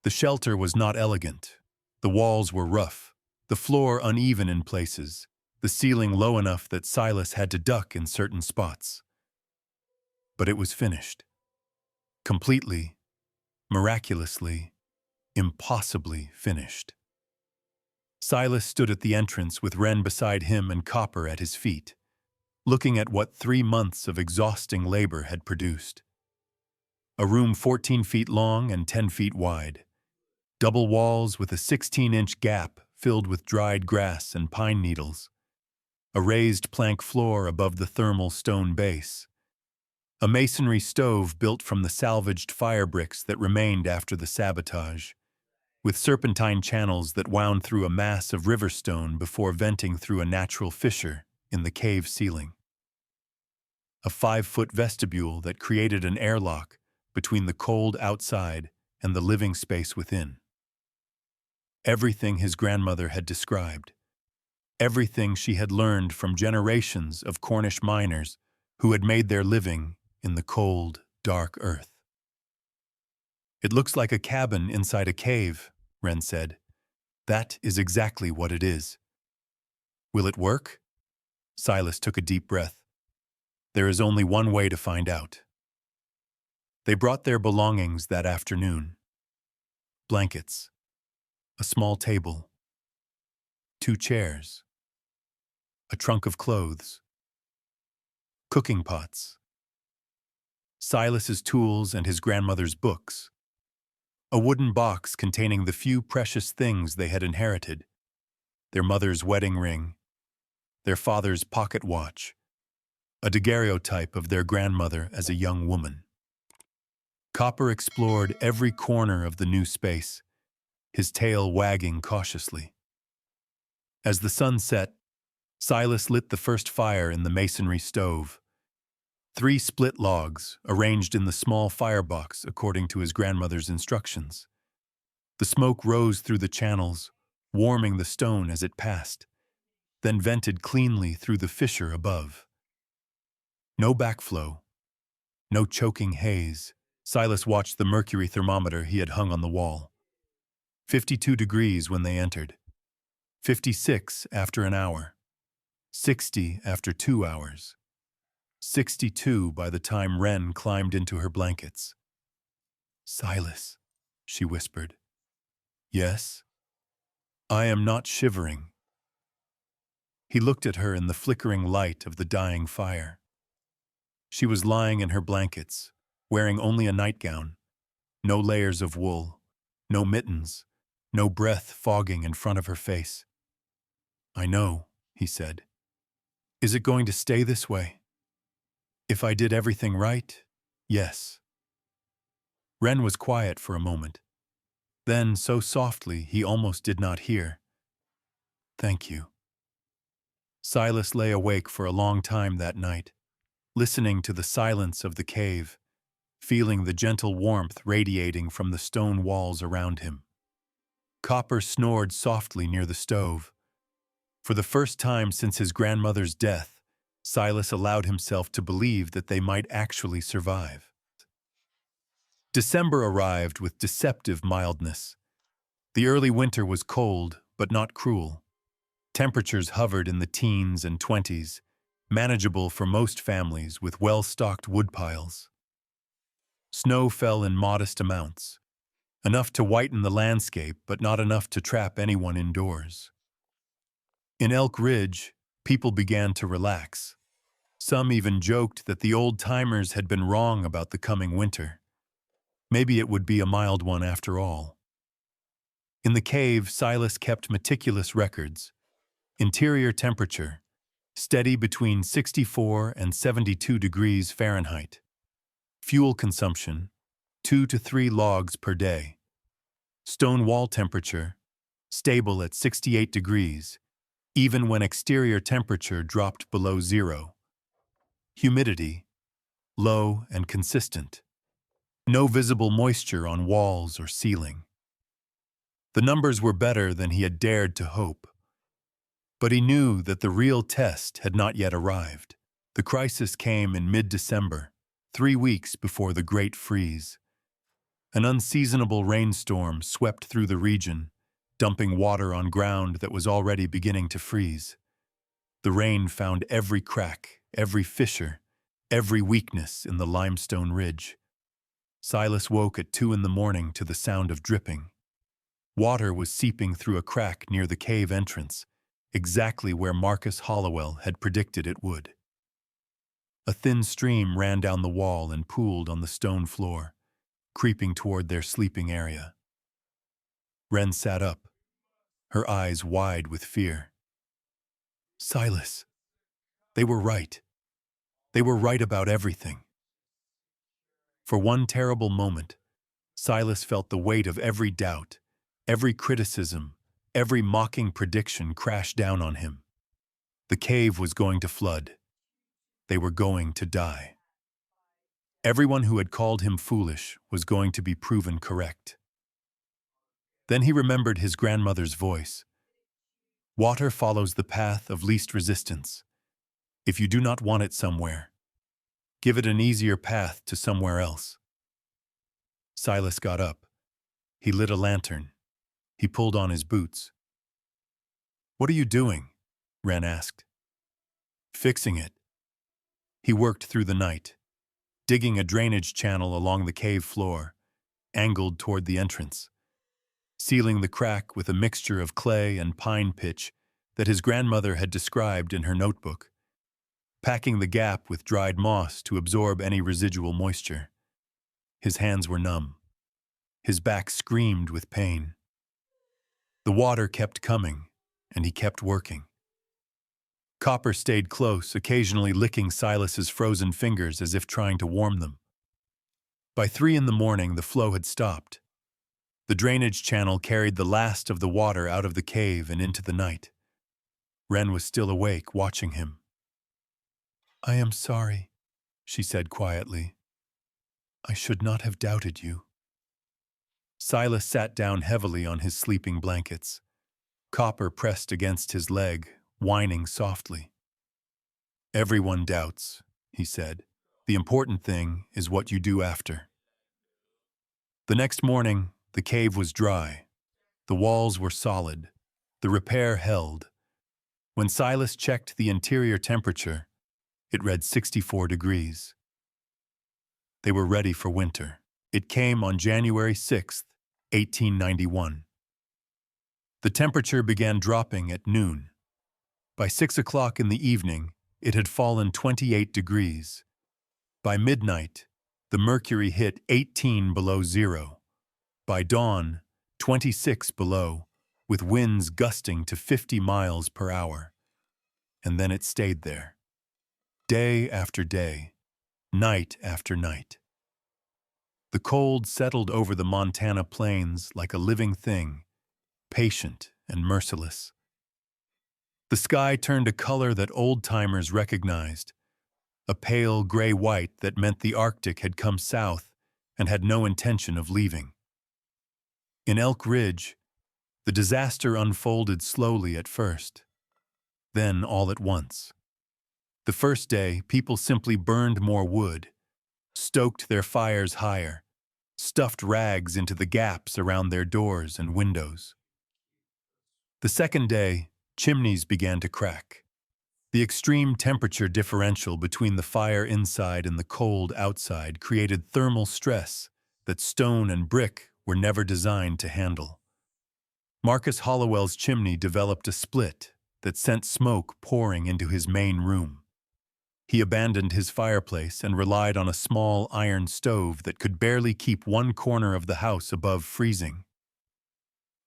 The shelter was not elegant. The walls were rough, the floor uneven in places, the ceiling low enough that Silas had to duck in certain spots. But it was finished. Completely, miraculously, impossibly finished. Silas stood at the entrance with Wren beside him and Copper at his feet, looking at what 3 months of exhausting labor had produced. A room 14 feet long and 10 feet wide. Double walls with a 16-inch gap filled with dried grass and pine needles. A raised plank floor above the thermal stone base. A masonry stove built from the salvaged fire bricks that remained after the sabotage, with serpentine channels that wound through a mass of river stone before venting through a natural fissure in the cave ceiling. A 5-foot vestibule that created an airlock between the cold outside and the living space within. Everything his grandmother had described. Everything she had learned from generations of Cornish miners who had made their living in the cold, dark earth. "It looks like a cabin inside a cave," Wren said. "That is exactly what it is." "Will it work?" Silas took a deep breath. "There is only one way to find out." They brought their belongings that afternoon. Blankets, a small table, 2 chairs, a trunk of clothes, cooking pots, Silas's tools and his grandmother's books, a wooden box containing the few precious things they had inherited, their mother's wedding ring, their father's pocket watch, a daguerreotype of their grandmother as a young woman. Copper explored every corner of the new space, his tail wagging cautiously. As the sun set, Silas lit the first fire in the masonry stove. 3 split logs, arranged in the small firebox according to his grandmother's instructions. The smoke rose through the channels, warming the stone as it passed, then vented cleanly through the fissure above. No backflow, no choking haze. Silas watched the mercury thermometer he had hung on the wall. 52 degrees when they entered. 56 after an hour. 60 after 2 hours. 62 by the time Wren climbed into her blankets. "Silas," she whispered. "Yes?" "I am not shivering." He looked at her in the flickering light of the dying fire. She was lying in her blankets, wearing only a nightgown, no layers of wool, no mittens, no breath fogging in front of her face. "I know," he said. "Is it going to stay this way?" "If I did everything right, yes." Wren was quiet for a moment. Then, so softly he almost did not hear, "Thank you." Silas lay awake for a long time that night, listening to the silence of the cave, feeling the gentle warmth radiating from the stone walls around him. Copper snored softly near the stove. For the first time since his grandmother's death, Silas allowed himself to believe that they might actually survive. December arrived with deceptive mildness. The early winter was cold, but not cruel. Temperatures hovered in the teens and 20s, manageable for most families with well-stocked woodpiles. Snow fell in modest amounts, enough to whiten the landscape, but not enough to trap anyone indoors. In Elk Ridge, people began to relax. Some even joked that the old-timers had been wrong about the coming winter. Maybe it would be a mild one after all. In the cave, Silas kept meticulous records. Interior temperature, steady between 64 and 72 degrees Fahrenheit. Fuel consumption, 2 to 3 logs per day. Stone wall temperature, stable at 68 degrees, even when exterior temperature dropped below zero. Humidity, low and consistent. No visible moisture on walls or ceiling. The numbers were better than he had dared to hope. But he knew that the real test had not yet arrived. The crisis came in mid-December, 3 weeks before the Great Freeze. An unseasonable rainstorm swept through the region, dumping water on ground that was already beginning to freeze. The rain found every crack, every fissure, every weakness in the limestone ridge. Silas woke at 2 a.m. to the sound of dripping. Water was seeping through a crack near the cave entrance, exactly where Marcus Hollowell had predicted it would. A thin stream ran down the wall and pooled on the stone floor, creeping toward their sleeping area. Wren sat up, her eyes wide with fear. Silas, they were right. They were right about everything. For one terrible moment, Silas felt the weight of every doubt, every criticism, every mocking prediction crash down on him. The cave was going to flood. They were going to die. Everyone who had called him foolish was going to be proven correct. Then he remembered his grandmother's voice. Water follows the path of least resistance. If you do not want it somewhere, give it an easier path to somewhere else. Silas got up. He lit a lantern. He pulled on his boots. "What are you doing?" Wren asked. "Fixing it." He worked through the night, digging a drainage channel along the cave floor, angled toward the entrance, sealing the crack with a mixture of clay and pine pitch that his grandmother had described in her notebook, packing the gap with dried moss to absorb any residual moisture. His hands were numb. His back screamed with pain. The water kept coming, and he kept working. Copper stayed close, occasionally licking Silas's frozen fingers as if trying to warm them. By 3 a.m, the flow had stopped. The drainage channel carried the last of the water out of the cave and into the night. Wren was still awake, watching him. "I am sorry," she said quietly. "I should not have doubted you." Silas sat down heavily on his sleeping blankets. Copper pressed against his leg, whining softly. "Everyone doubts," he said. "The important thing is what you do after." The next morning, the cave was dry. The walls were solid. The repair held. When Silas checked the interior temperature, it read 64 degrees. They were ready for winter. It came on January 6th, 1891. The temperature began dropping at noon. By 6 o'clock in the evening, it had fallen 28 degrees. By midnight, the mercury hit 18 below zero. By dawn, 26 below, with winds gusting to 50 miles per hour. And then it stayed there. Day after day, night after night. The cold settled over the Montana plains like a living thing, patient and merciless. The sky turned a color that old-timers recognized, a pale gray-white that meant the Arctic had come south and had no intention of leaving. In Elk Ridge, the disaster unfolded slowly at first, then all at once. The first day, people simply burned more wood, stoked their fires higher, stuffed rags into the gaps around their doors and windows. The second day, chimneys began to crack. The extreme temperature differential between the fire inside and the cold outside created thermal stress that stone and brick were never designed to handle. Marcus Hollowell's chimney developed a split that sent smoke pouring into his main room. He abandoned his fireplace and relied on a small iron stove that could barely keep one corner of the house above freezing.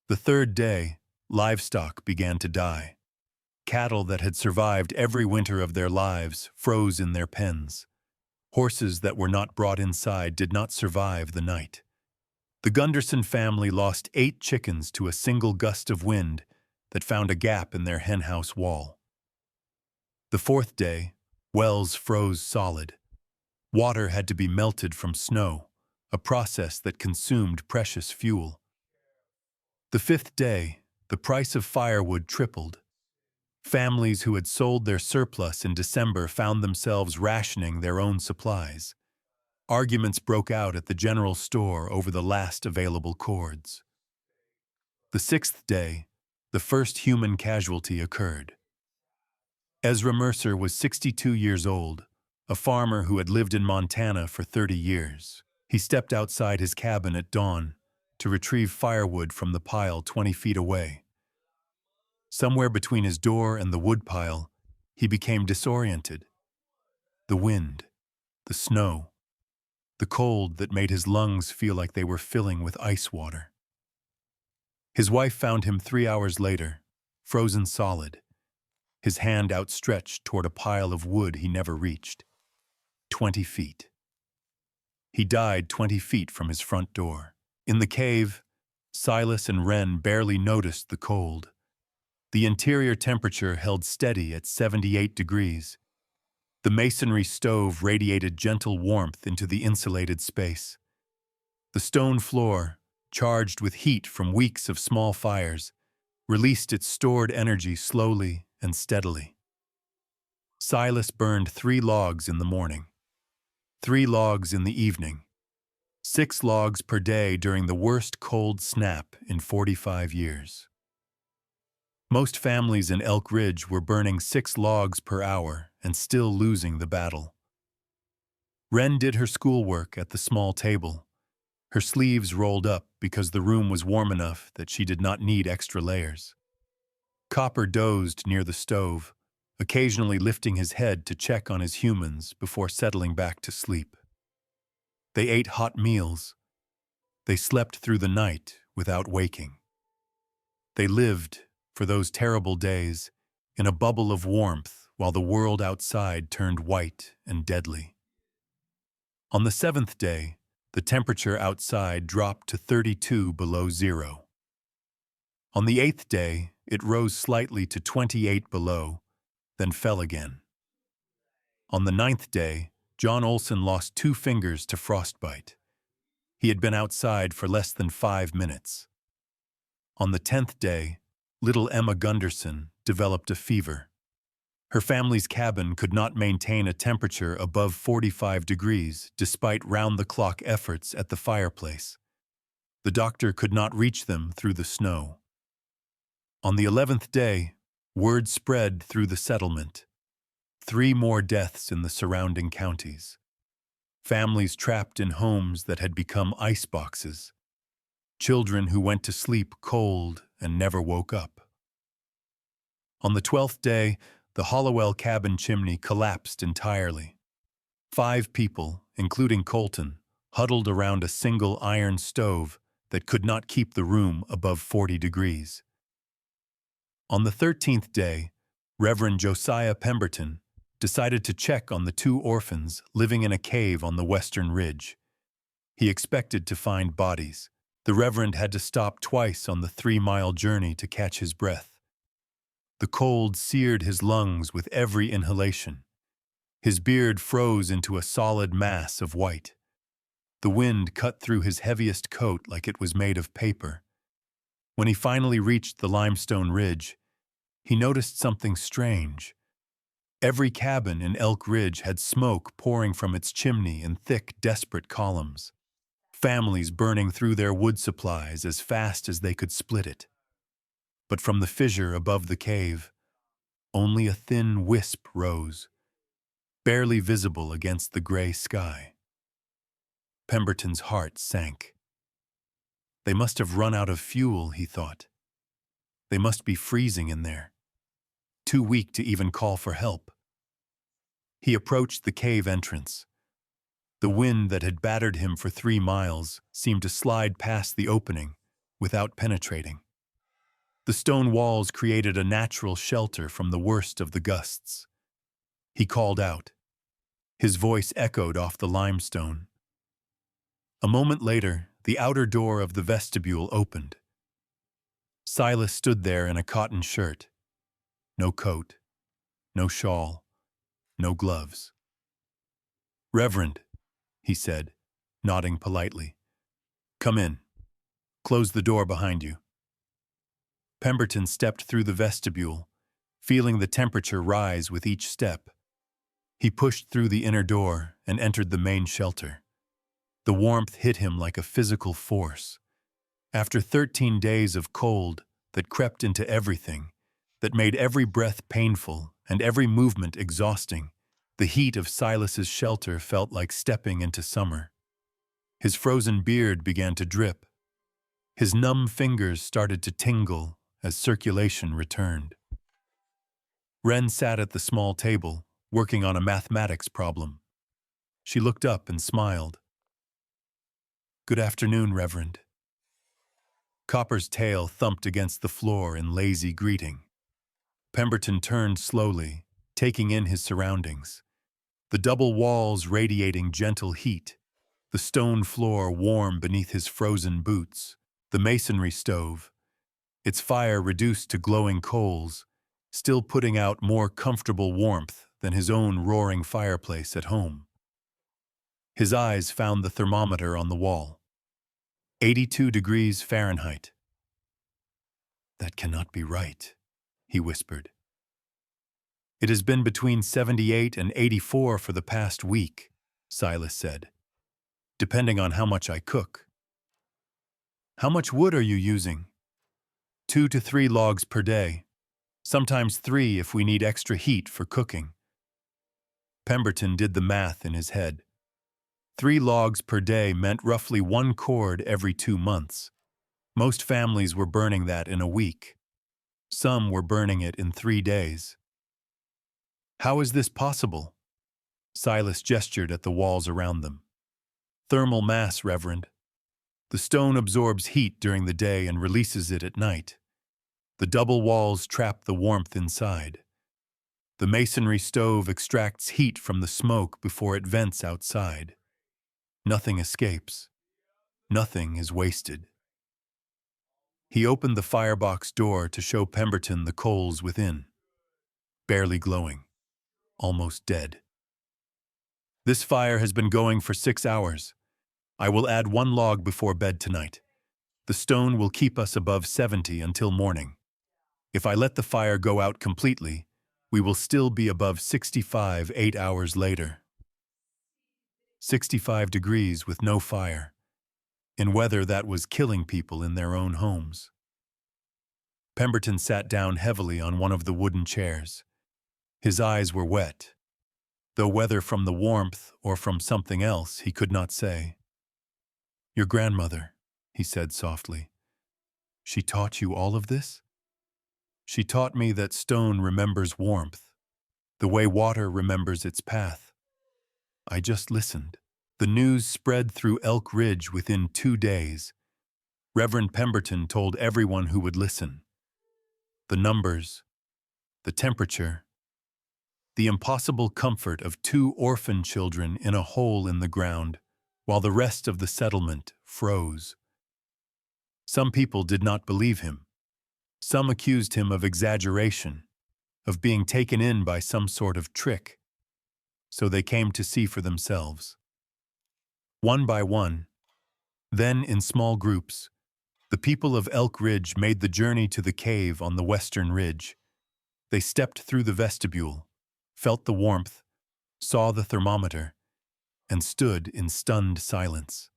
The third day, livestock began to die. Cattle that had survived every winter of their lives froze in their pens. Horses that were not brought inside did not survive the night. The Gunderson family lost 8 chickens to a single gust of wind that found a gap in their henhouse wall. The fourth day, wells froze solid. Water had to be melted from snow, a process that consumed precious fuel. The fifth day, the price of firewood tripled. Families who had sold their surplus in December found themselves rationing their own supplies. Arguments broke out at the general store over the last available cords. The sixth day, the first human casualty occurred. Ezra Mercer was 62 years old, a farmer who had lived in Montana for 30 years. He stepped outside his cabin at dawn to retrieve firewood from the pile 20 feet away. Somewhere between his door and the woodpile, he became disoriented. The wind, the snow, the cold that made his lungs feel like they were filling with ice water. His wife found him 3 hours later, frozen solid, his hand outstretched toward a pile of wood he never reached. 20 feet. He died 20 feet from his front door. In the cave, Silas and Wren barely noticed the cold. The interior temperature held steady at 78 degrees. The masonry stove radiated gentle warmth into the insulated space. The stone floor, charged with heat from weeks of small fires, released its stored energy slowly and steadily. Silas burned 3 logs in the morning, 3 logs in the evening, 6 logs per day during the worst cold snap in 45 years. Most families in Elk Ridge were burning 6 logs per hour and still losing the battle. Wren did her schoolwork at the small table, her sleeves rolled up because the room was warm enough that she did not need extra layers. Copper dozed near the stove, occasionally lifting his head to check on his humans before settling back to sleep. They ate hot meals. They slept through the night without waking. They lived, for those terrible days, in a bubble of warmth while the world outside turned white and deadly. On the 7th day, the temperature outside dropped to 32 below zero. On the 8th day, it rose slightly to 28 below, then fell again. On the 9th day, John Olson lost 2 fingers to frostbite. He had been outside for less than 5 minutes. On the 10th day, little Emma Gunderson developed a fever. Her family's cabin could not maintain a temperature above 45 degrees despite round-the-clock efforts at the fireplace. The doctor could not reach them through the snow. On the 11th day, word spread through the settlement. 3 more deaths in the surrounding counties. Families trapped in homes that had become ice boxes. Children who went to sleep cold and never woke up. On the 12th day, the Hollowell cabin chimney collapsed entirely. 5 people, including Colton, huddled around a single iron stove that could not keep the room above 40 degrees. On the 13th day, Reverend Josiah Pemberton decided to check on the 2 orphans living in a cave on the western ridge. He expected to find bodies. The Reverend had to stop twice on the 3-mile journey to catch his breath. The cold seared his lungs with every inhalation. His beard froze into a solid mass of white. The wind cut through his heaviest coat like it was made of paper. When he finally reached the limestone ridge, he noticed something strange. Every cabin in Elk Ridge had smoke pouring from its chimney in thick, desperate columns. families burning through their wood supplies as fast as they could split it. But from the fissure above the cave, only a thin wisp rose, barely visible against the gray sky. Pemberton's heart sank. They must have run out of fuel, he thought. They must be freezing in there, too weak to even call for help. He approached the cave entrance. The wind that had battered him for 3 miles seemed to slide past the opening without penetrating. The stone walls created a natural shelter from the worst of the gusts. He called out. His voice echoed off the limestone. A moment later, the outer door of the vestibule opened. Silas stood there in a cotton shirt. No coat, no shawl, no gloves. "Reverend," he said, nodding politely. "Come in. Close the door behind you." Pemberton stepped through the vestibule, feeling the temperature rise with each step. He pushed through the inner door and entered the main shelter. The warmth hit him like a physical force. After 13 days of cold that crept into everything, that made every breath painful and every movement exhausting, the heat of Silas's shelter felt like stepping into summer. His frozen beard began to drip. His numb fingers started to tingle as circulation returned. Wren sat at the small table, working on a mathematics problem. She looked up and smiled. "Good afternoon, Reverend." Copper's tail thumped against the floor in lazy greeting. Pemberton turned slowly, taking in his surroundings. The double walls radiating gentle heat, the stone floor warm beneath his frozen boots, the masonry stove, its fire reduced to glowing coals, still putting out more comfortable warmth than his own roaring fireplace at home. His eyes found the thermometer on the wall. 82 degrees Fahrenheit. "That cannot be right," he whispered. "It has been between 78 and 84 for the past week," Silas said, "depending on how much I cook." "How much wood are you using?" 2 to 3 logs per day, sometimes 3 if we need extra heat for cooking. Pemberton did the math in his head. 3 logs per day meant roughly 1 cord every 2 months. Most families were burning that in a week. Some were burning it in 3 days. "How is this possible?" Silas gestured at the walls around them. "Thermal mass, Reverend. The stone absorbs heat during the day and releases it at night. The double walls trap the warmth inside. The masonry stove extracts heat from the smoke before it vents outside. Nothing escapes. Nothing is wasted." He opened the firebox door to show Pemberton the coals within. Barely glowing. Almost dead. "This fire has been going for 6 hours. I will add 1 log before bed tonight. The stone will keep us above 70 until morning. If I let the fire go out completely, we will still be above 65 8 hours later." 65 degrees with no fire, in weather that was killing people in their own homes. Pemberton sat down heavily on one of the wooden chairs. His eyes were wet, though whether from the warmth or from something else he could not say. "Your grandmother," he said softly. "She taught you all of this?" "She taught me that stone remembers warmth, the way water remembers its path." I just listened. The news spread through Elk Ridge within 2 days. Reverend Pemberton told everyone who would listen. The numbers, the temperature, the impossible comfort of 2 orphan children in a hole in the ground, while the rest of the settlement froze. Some people did not believe him. Some accused him of exaggeration, of being taken in by some sort of trick. So they came to see for themselves. One by one, then in small groups, the people of Elk Ridge made the journey to the cave on the western ridge. They stepped through the vestibule, felt the warmth, saw the thermometer, and stood in stunned silence.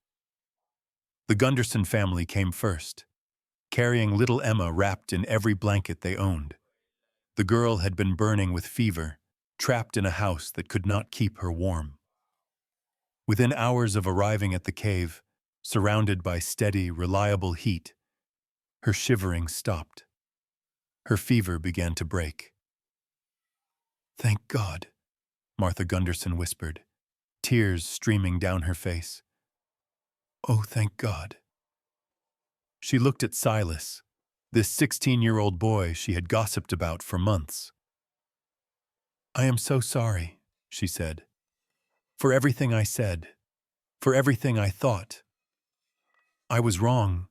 The Gunderson family came first, carrying little Emma wrapped in every blanket they owned. The girl had been burning with fever, trapped in a house that could not keep her warm. Within hours of arriving at the cave, surrounded by steady, reliable heat, her shivering stopped. Her fever began to break. "Thank God," Martha Gunderson whispered, tears streaming down her face. "Oh, thank God." She looked at Silas, this 16-year-old boy she had gossiped about for months. "I am so sorry," she said, "for everything I said, for everything I thought. I was wrong.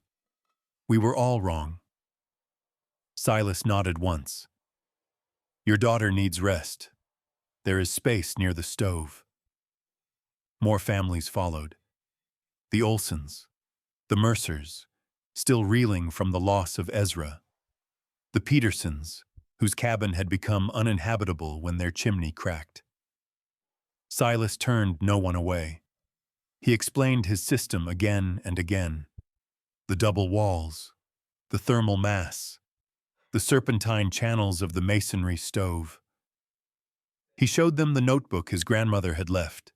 We were all wrong." Silas nodded once. "Your daughter needs rest. There is space near the stove." More families followed. The Olsons, the Mercers, still reeling from the loss of Ezra. The Petersons, whose cabin had become uninhabitable when their chimney cracked. Silas turned no one away. He explained his system again and again. The double walls, the thermal mass, the serpentine channels of the masonry stove. He showed them the notebook his grandmother had left,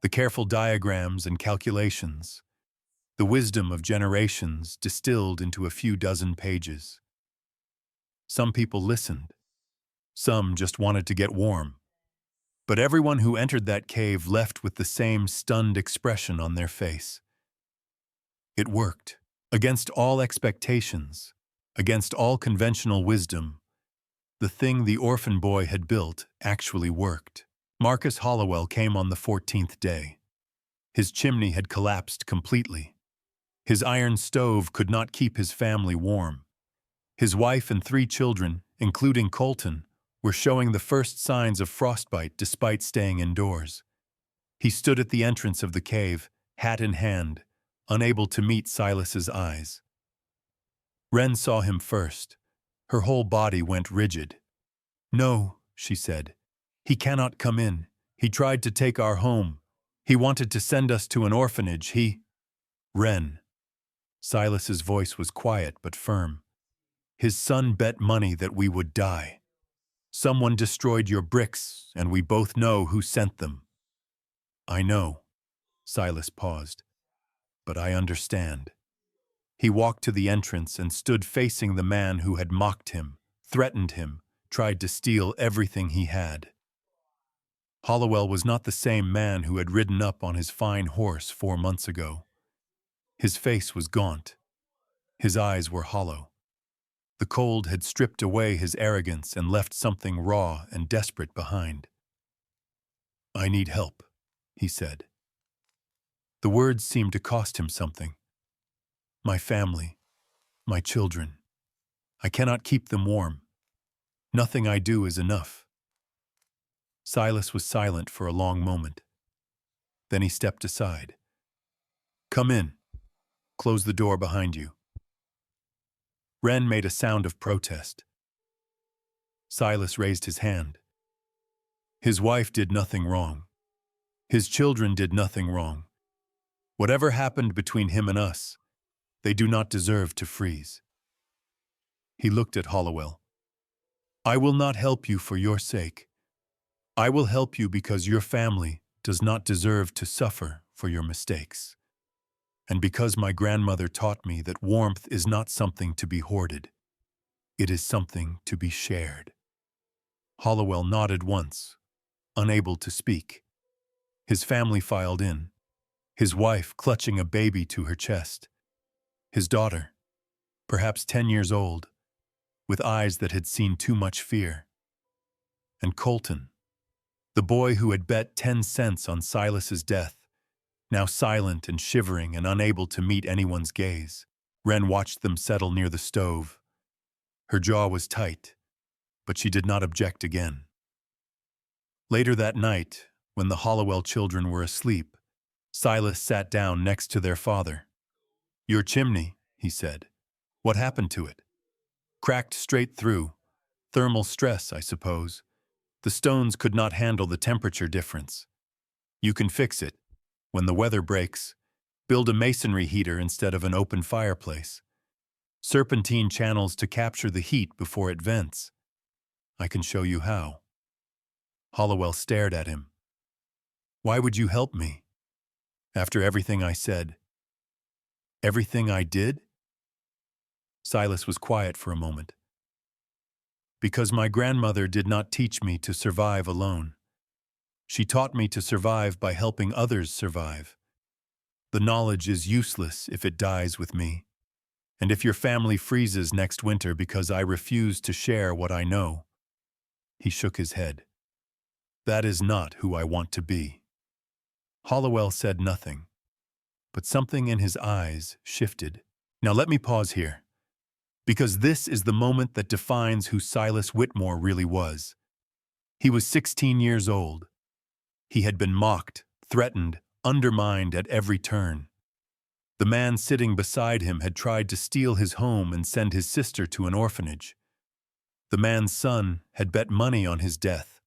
the careful diagrams and calculations, the wisdom of generations distilled into a few dozen pages. Some people listened. Some just wanted to get warm. But everyone who entered that cave left with the same stunned expression on their face. It worked. Against all expectations, against all conventional wisdom, the thing the orphan boy had built actually worked. Marcus Hollowell came on the 14th day. His chimney had collapsed completely. His iron stove could not keep his family warm. His wife and 3 children, including Colton, were showing the first signs of frostbite despite staying indoors. He stood at the entrance of the cave, hat in hand, unable to meet Silas's eyes. Wren saw him first. Her whole body went rigid. "No," she said. "He cannot come in. He tried to take our home. He wanted to send us to an orphanage. He—" "Wren." Silas's voice was quiet but firm. "His son bet money that we would die. Someone destroyed your bricks, and we both know who sent them." "I know." Silas paused. "But I understand." He walked to the entrance and stood facing the man who had mocked him, threatened him, tried to steal everything he had. Hollowell was not the same man who had ridden up on his fine horse 4 months ago. His face was gaunt. His eyes were hollow. The cold had stripped away his arrogance and left something raw and desperate behind. "I need help," he said. The words seemed to cost him something. "My family, my children. I cannot keep them warm. Nothing I do is enough." Silas was silent for a long moment. Then he stepped aside. "Come in. Close the door behind you." Wren made a sound of protest. Silas raised his hand. His wife did nothing wrong. His children did nothing wrong. Whatever happened between him and us, they do not deserve to freeze. He looked at Hollowell. "I will not help you for your sake. I will help you because your family does not deserve to suffer for your mistakes. And because my grandmother taught me that warmth is not something to be hoarded. It is something to be shared." Hollowell nodded once, unable to speak. His family filed in, his wife clutching a baby to her chest. His daughter, perhaps 10 years old, with eyes that had seen too much fear. And Colton, the boy who had bet 10 cents on Silas's death, now silent and shivering and unable to meet anyone's gaze. Wren watched them settle near the stove. Her jaw was tight, but she did not object again. Later that night, when the Hollowell children were asleep, Silas sat down next to their father. "Your chimney," he said. "What happened to it?" "Cracked straight through. Thermal stress, I suppose. The stones could not handle the temperature difference. You can fix it. When the weather breaks, Build a masonry heater instead of an open fireplace. Serpentine channels to capture the heat before it vents. I can show you how. Hollowell stared at him. Why would you help me? After everything I said. Everything I did? Silas was quiet for a moment. Because my grandmother did not teach me to survive alone. She taught me to survive by helping others survive. The knowledge is useless if it dies with me. And if your family freezes next winter because I refuse to share what I know. He shook his head. That is not who I want to be. Hollowell said nothing, but something in his eyes shifted. Now let me pause here, because this is the moment that defines who Silas Whitmore really was. He was 16 years old. He had been mocked, threatened, undermined at every turn. The man sitting beside him had tried to steal his home and send his sister to an orphanage. The man's son had bet money on his death.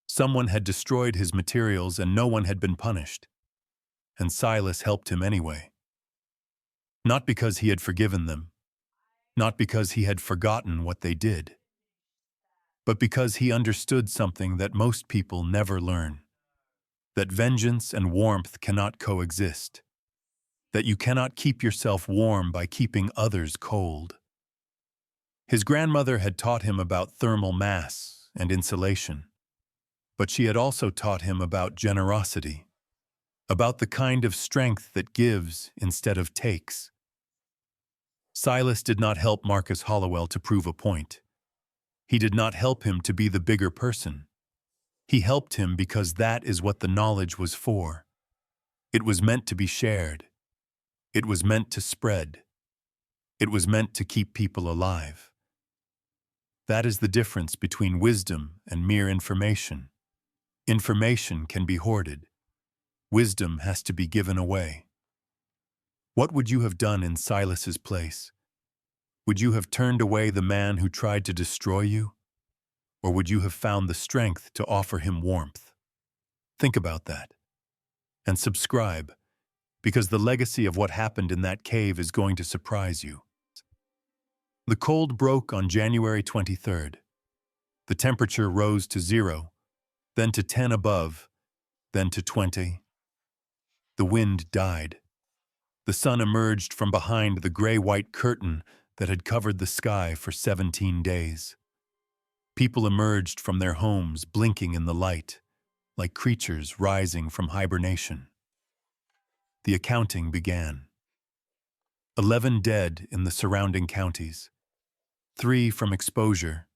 Someone had destroyed his materials and no one had been punished. And Silas helped him anyway. Not because he had forgiven them, not because he had forgotten what they did, but because he understood something that most people never learn. That vengeance and warmth cannot coexist. That you cannot keep yourself warm by keeping others cold. His grandmother had taught him about thermal mass and insulation, but she had also taught him about generosity, about the kind of strength that gives instead of takes. Silas did not help Marcus Hollowell to prove a point. He did not help him to be the bigger person. He helped him because that is what the knowledge was for. It was meant to be shared. It was meant to spread. It was meant to keep people alive. That is the difference between wisdom and mere information. Information can be hoarded. Wisdom has to be given away. What would you have done in Silas's place? Would you have turned away the man who tried to destroy you? Or would you have found the strength to offer him warmth? Think about that. And subscribe, because the legacy of what happened in that cave is going to surprise you. The cold broke on January 23rd. The temperature rose to 0, then to 10 above, then to 20. The wind died. The sun emerged from behind the gray-white curtain that had covered the sky for 17 days. People emerged from their homes blinking in the light, like creatures rising from hibernation. The accounting began. 11 dead in the surrounding counties. 3 from exposure.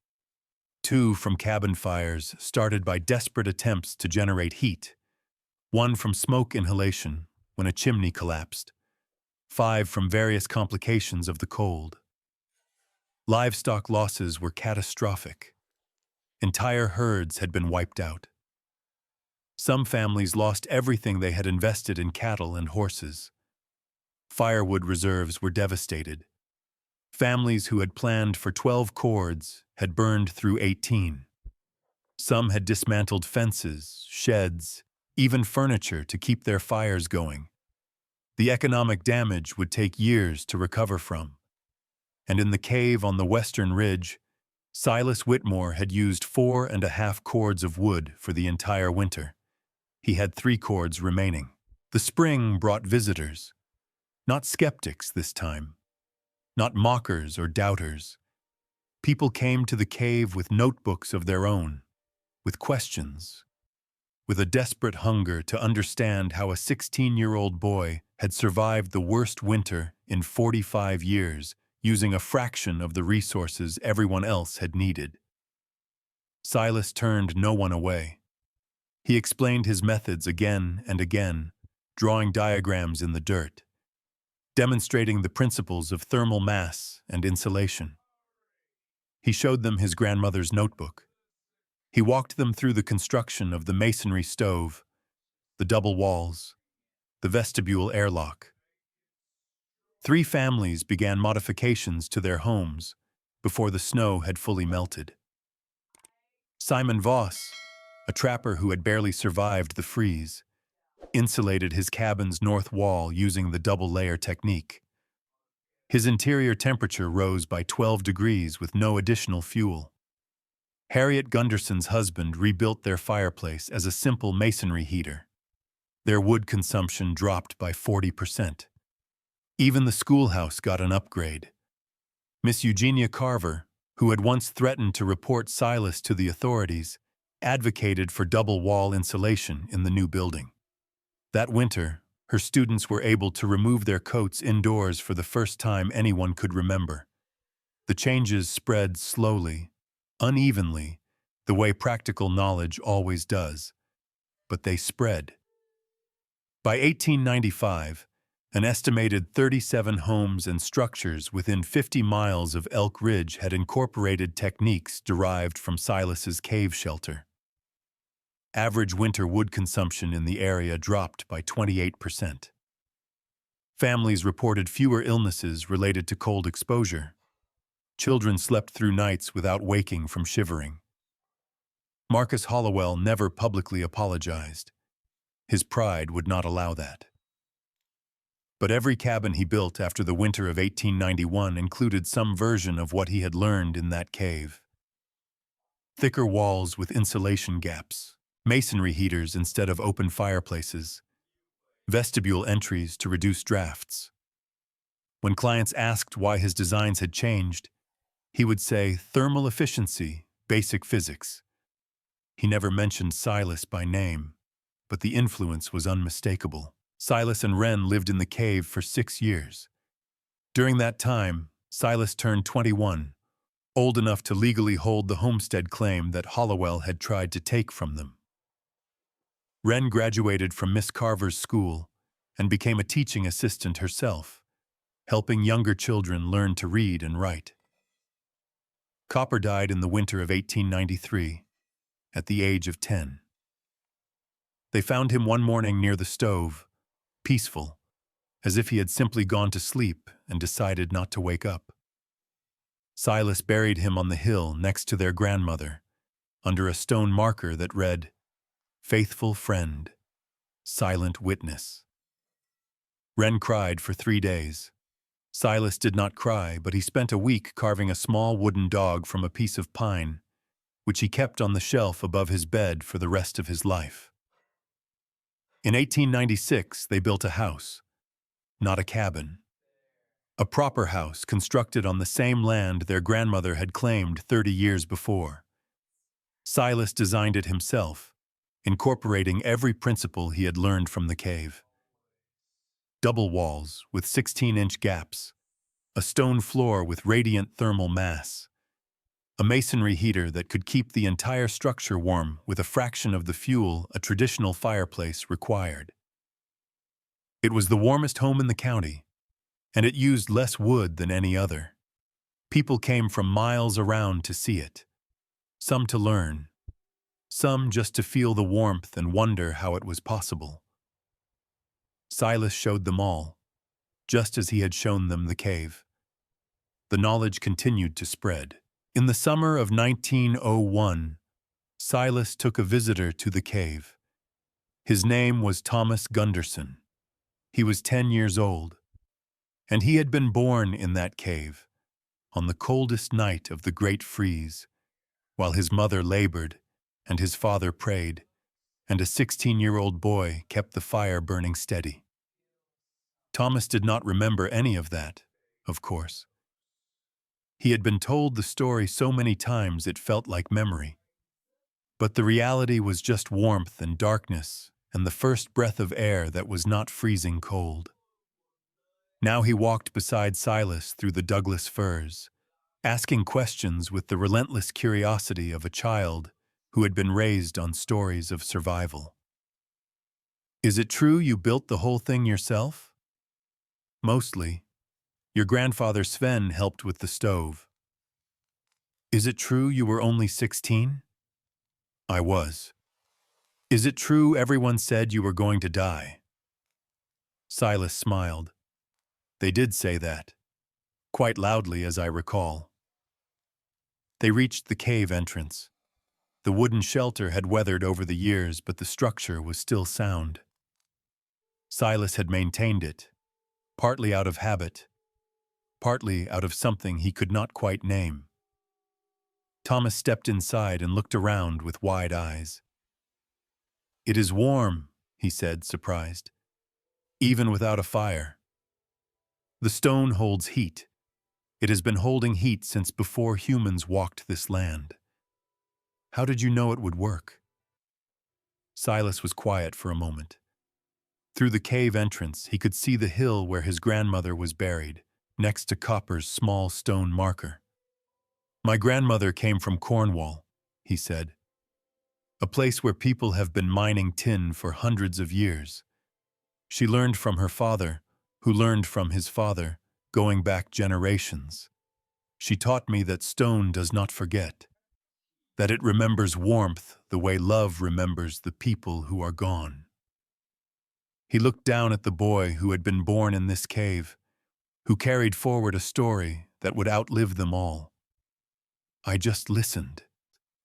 2 from cabin fires started by desperate attempts to generate heat. 1 from smoke inhalation when a chimney collapsed. 5 from various complications of the cold. Livestock losses were catastrophic. Entire herds had been wiped out. Some families lost everything they had invested in cattle and horses. Firewood reserves were devastated. Families who had planned for 12 cords had burned through 18. Some had dismantled fences, sheds, even furniture to keep their fires going. The economic damage would take years to recover from. And in the cave on the western ridge, Silas Whitmore had used 4.5 cords of wood for the entire winter. He had 3 cords remaining. The spring brought visitors. Not skeptics this time. Not mockers or doubters. People came to the cave with notebooks of their own, with questions, with a desperate hunger to understand how a 16-year-old boy had survived the worst winter in 45 years using a fraction of the resources everyone else had needed. Silas turned no one away. He explained his methods again and again, drawing diagrams in the dirt, demonstrating the principles of thermal mass and insulation. He showed them his grandmother's notebook. He walked them through the construction of the masonry stove, the double walls, the vestibule airlock. 3 families began modifications to their homes before the snow had fully melted. Simon Voss, a trapper who had barely survived the freeze, insulated his cabin's north wall using the double-layer technique. His interior temperature rose by 12 degrees with no additional fuel. Harriet Gunderson's husband rebuilt their fireplace as a simple masonry heater. Their wood consumption dropped by 40%. Even the schoolhouse got an upgrade. Miss Eugenia Carver, who had once threatened to report Silas to the authorities, advocated for double-wall insulation in the new building. That winter, her students were able to remove their coats indoors for the first time anyone could remember. The changes spread slowly, unevenly, the way practical knowledge always does. But they spread. By 1895, an estimated 37 homes and structures within 50 miles of Elk Ridge had incorporated techniques derived from Silas's cave shelter. Average winter wood consumption in the area dropped by 28%. Families reported fewer illnesses related to cold exposure. Children slept through nights without waking from shivering. Marcus Hollowell never publicly apologized. His pride would not allow that. But every cabin he built after the winter of 1891 included some version of what he had learned in that cave. Thicker walls with insulation gaps, masonry heaters instead of open fireplaces, vestibule entries to reduce drafts. When clients asked why his designs had changed, he would say thermal efficiency, basic physics. He never mentioned Silas by name, but the influence was unmistakable. Silas and Wren lived in the cave for 6 years. During that time, Silas turned 21, old enough to legally hold the homestead claim that Hollowell had tried to take from them. Wren graduated from Miss Carver's school and became a teaching assistant herself, helping younger children learn to read and write. Copper died in the winter of 1893, at the age of 10. They found him one morning near the stove, peaceful, as if he had simply gone to sleep and decided not to wake up. Silas buried him on the hill next to their grandmother, under a stone marker that read, "Faithful friend, silent witness." Wren cried for 3 days. Silas did not cry, but he spent a week carving a small wooden dog from a piece of pine, which he kept on the shelf above his bed for the rest of his life. In 1896, they built a house, not a cabin. A proper house constructed on the same land their grandmother had claimed 30 years before. Silas designed it himself, incorporating every principle he had learned from the cave. Double walls with 16-inch gaps, a stone floor with radiant thermal mass, a masonry heater that could keep the entire structure warm with a fraction of the fuel a traditional fireplace required. It was the warmest home in the county, and it used less wood than any other. People came from miles around to see it, some to learn, some just to feel the warmth and wonder how it was possible. Silas showed them all, just as he had shown them the cave. The knowledge continued to spread. In the summer of 1901, Silas took a visitor to the cave. His name was Thomas Gunderson. He was 10 years old, and he had been born in that cave, on the coldest night of the Great Freeze, while his mother labored and his father prayed, and a 16-year-old boy kept the fire burning steady. Thomas did not remember any of that, of course. He had been told the story so many times it felt like memory. But the reality was just warmth and darkness and the first breath of air that was not freezing cold. Now he walked beside Silas through the Douglas firs, asking questions with the relentless curiosity of a child who had been raised on stories of survival. "Is it true you built the whole thing yourself?" "Mostly. Your grandfather Sven helped with the stove." "Is it true you were only 16? "I was." "Is it true everyone said you were going to die?" Silas smiled. "They did say that, quite loudly as I recall." They reached the cave entrance. The wooden shelter had weathered over the years, but the structure was still sound. Silas had maintained it, partly out of habit, partly out of something he could not quite name. Thomas stepped inside and looked around with wide eyes. "It is warm," he said, surprised, "even without a fire. The stone holds heat. It has been holding heat since before humans walked this land. How did you know it would work?" Silas was quiet for a moment. Through the cave entrance, he could see the hill where his grandmother was buried, next to Copper's small stone marker. "My grandmother came from Cornwall," he said, "a place where people have been mining tin for hundreds of years. She learned from her father, who learned from his father, going back generations. She taught me that stone does not forget, that it remembers warmth the way love remembers the people who are gone." He looked down at the boy who had been born in this cave, who carried forward a story that would outlive them all. "I just listened."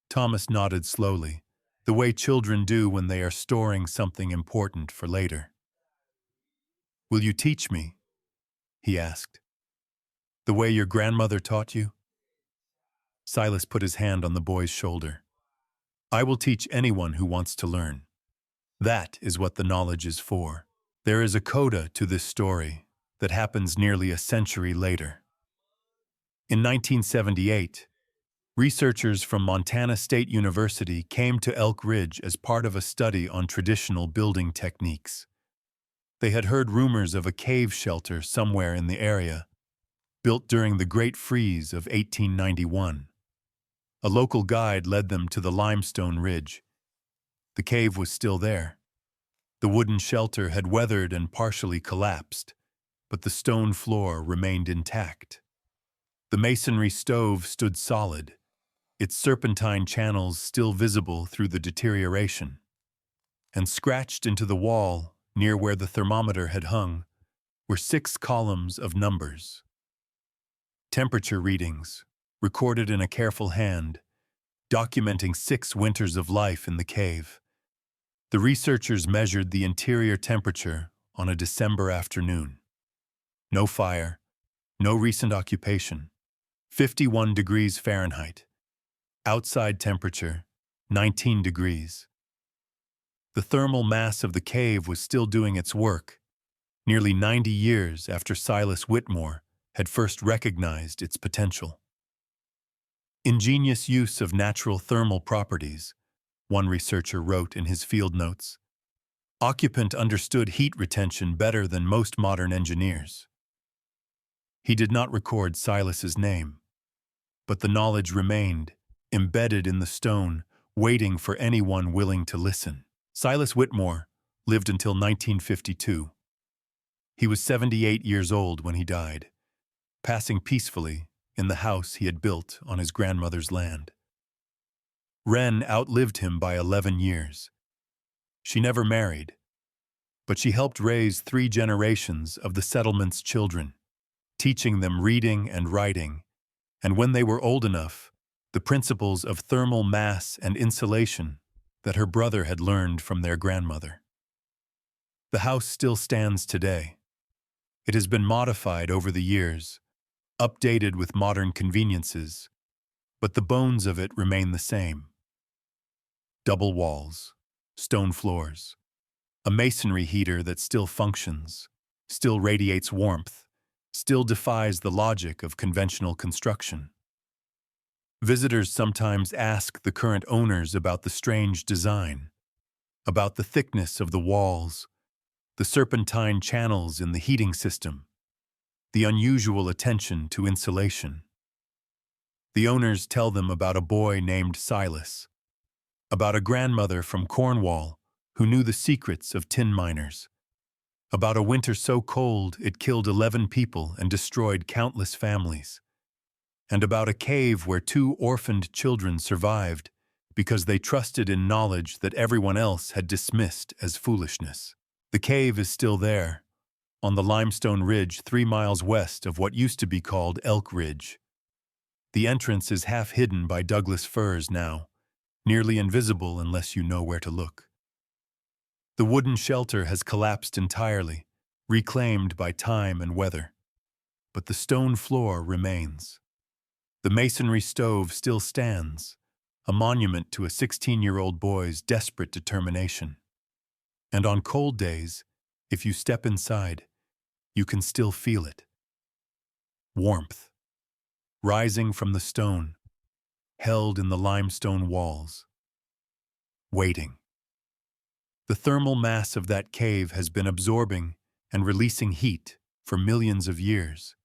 Thomas nodded slowly, the way children do when they are storing something important for later. "Will you teach me?" he asked. "The way your grandmother taught you?" Silas put his hand on the boy's shoulder. "I will teach anyone who wants to learn. That is what the knowledge is for." There is a coda to this story that happens nearly a century later. In 1978, researchers from Montana State University came to Elk Ridge as part of a study on traditional building techniques. They had heard rumors of a cave shelter somewhere in the area, built during the Great Freeze of 1891. A local guide led them to the limestone ridge. The cave was still there. The wooden shelter had weathered and partially collapsed, but the stone floor remained intact. The masonry stove stood solid, its serpentine channels still visible through the deterioration. And scratched into the wall, near where the thermometer had hung, were 6 columns of numbers. Temperature readings, recorded in a careful hand, documenting 6 winters of life in the cave. The researchers measured the interior temperature on a December afternoon. No fire, no recent occupation, 51 degrees Fahrenheit. Outside temperature, 19 degrees. The thermal mass of the cave was still doing its work, nearly 90 years after Silas Whitmore had first recognized its potential. "Ingenious use of natural thermal properties," one researcher wrote in his field notes. "Occupant understood heat retention better than most modern engineers." He did not record Silas's name, but the knowledge remained, embedded in the stone, waiting for anyone willing to listen. Silas Whitmore lived until 1952. He was 78 years old when he died, passing peacefully in the house he had built on his grandmother's land. Wren outlived him by 11 years. She never married, but she helped raise 3 generations of the settlement's children, teaching them reading and writing, and when they were old enough, the principles of thermal mass and insulation that her brother had learned from their grandmother. The house still stands today. It has been modified over the years, updated with modern conveniences, but the bones of it remain the same. Double walls, stone floors, a masonry heater that still functions, still radiates warmth, still defies the logic of conventional construction. Visitors sometimes ask the current owners about the strange design, about the thickness of the walls, the serpentine channels in the heating system, the unusual attention to insulation. The owners tell them about a boy named Silas, about a grandmother from Cornwall who knew the secrets of tin miners, about a winter so cold it killed 11 people and destroyed countless families, and about a cave where 2 orphaned children survived because they trusted in knowledge that everyone else had dismissed as foolishness. The cave is still there, on the limestone ridge 3 miles west of what used to be called Elk Ridge. The entrance is half hidden by Douglas firs now, nearly invisible unless you know where to look. The wooden shelter has collapsed entirely, reclaimed by time and weather. But the stone floor remains. The masonry stove still stands, a monument to a 16-year-old boy's desperate determination. And on cold days, if you step inside, you can still feel it. Warmth, rising from the stone, held in the limestone walls. Waiting. The thermal mass of that cave has been absorbing and releasing heat for millions of years.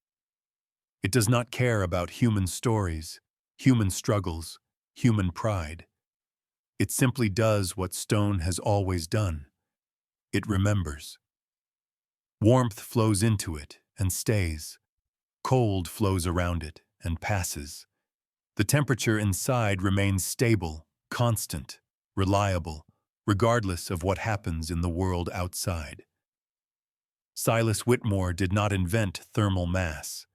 It does not care about human stories, human struggles, human pride. It simply does what stone has always done. It remembers. Warmth flows into it and stays. Cold flows around it and passes. The temperature inside remains stable, constant, reliable, regardless of what happens in the world outside. Silas Whitmore did not invent thermal mass.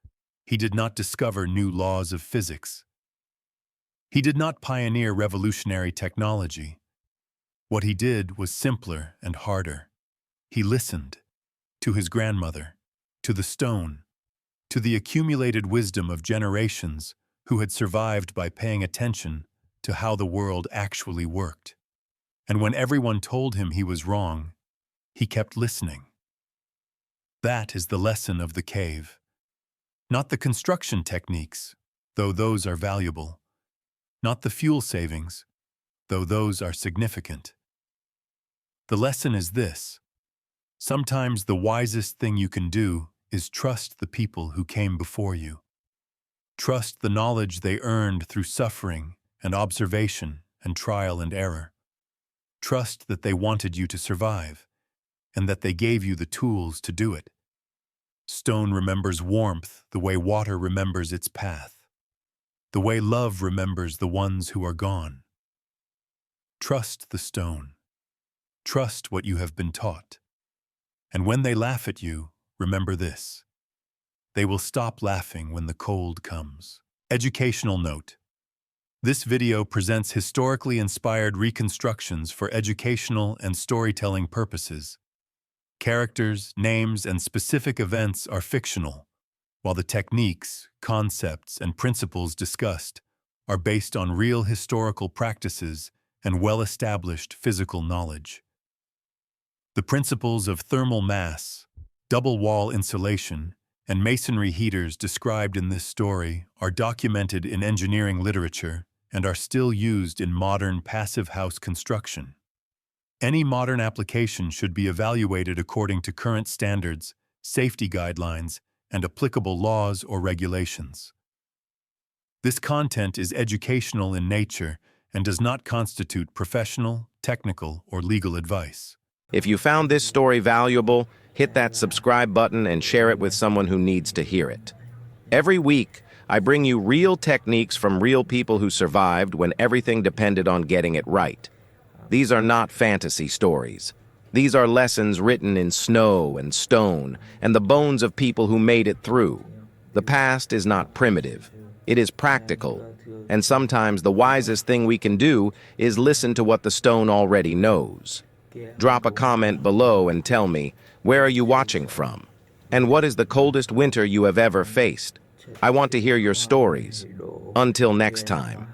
He did not discover new laws of physics. He did not pioneer revolutionary technology. What he did was simpler and harder. He listened to his grandmother, to the stone, to the accumulated wisdom of generations who had survived by paying attention to how the world actually worked. And when everyone told him he was wrong, he kept listening. That is the lesson of the cave. Not the construction techniques, though those are valuable. Not the fuel savings, though those are significant. The lesson is this: sometimes the wisest thing you can do is trust the people who came before you. Trust the knowledge they earned through suffering and observation and trial and error. Trust that they wanted you to survive, and that they gave you the tools to do it. Stone remembers warmth the way water remembers its path, the way love remembers the ones who are gone. Trust the stone. Trust what you have been taught. And when they laugh at you, remember this: they will stop laughing when the cold comes. Educational note: this video presents historically inspired reconstructions for educational and storytelling purposes. Characters, names, and specific events are fictional, while the techniques, concepts, and principles discussed are based on real historical practices and well-established physical knowledge. The principles of thermal mass, double wall insulation, and masonry heaters described in this story are documented in engineering literature and are still used in modern passive house construction. Any modern application should be evaluated according to current standards, safety guidelines, and applicable laws or regulations. This content is educational in nature and does not constitute professional, technical, or legal advice. If you found this story valuable, hit that subscribe button and share it with someone who needs to hear it. Every week, I bring you real techniques from real people who survived when everything depended on getting it right. These are not fantasy stories. These are lessons written in snow and stone and the bones of people who made it through. The past is not primitive. It is practical. And sometimes the wisest thing we can do is listen to what the stone already knows. Drop a comment below and tell me, where are you watching from? And what is the coldest winter you have ever faced? I want to hear your stories. Until next time.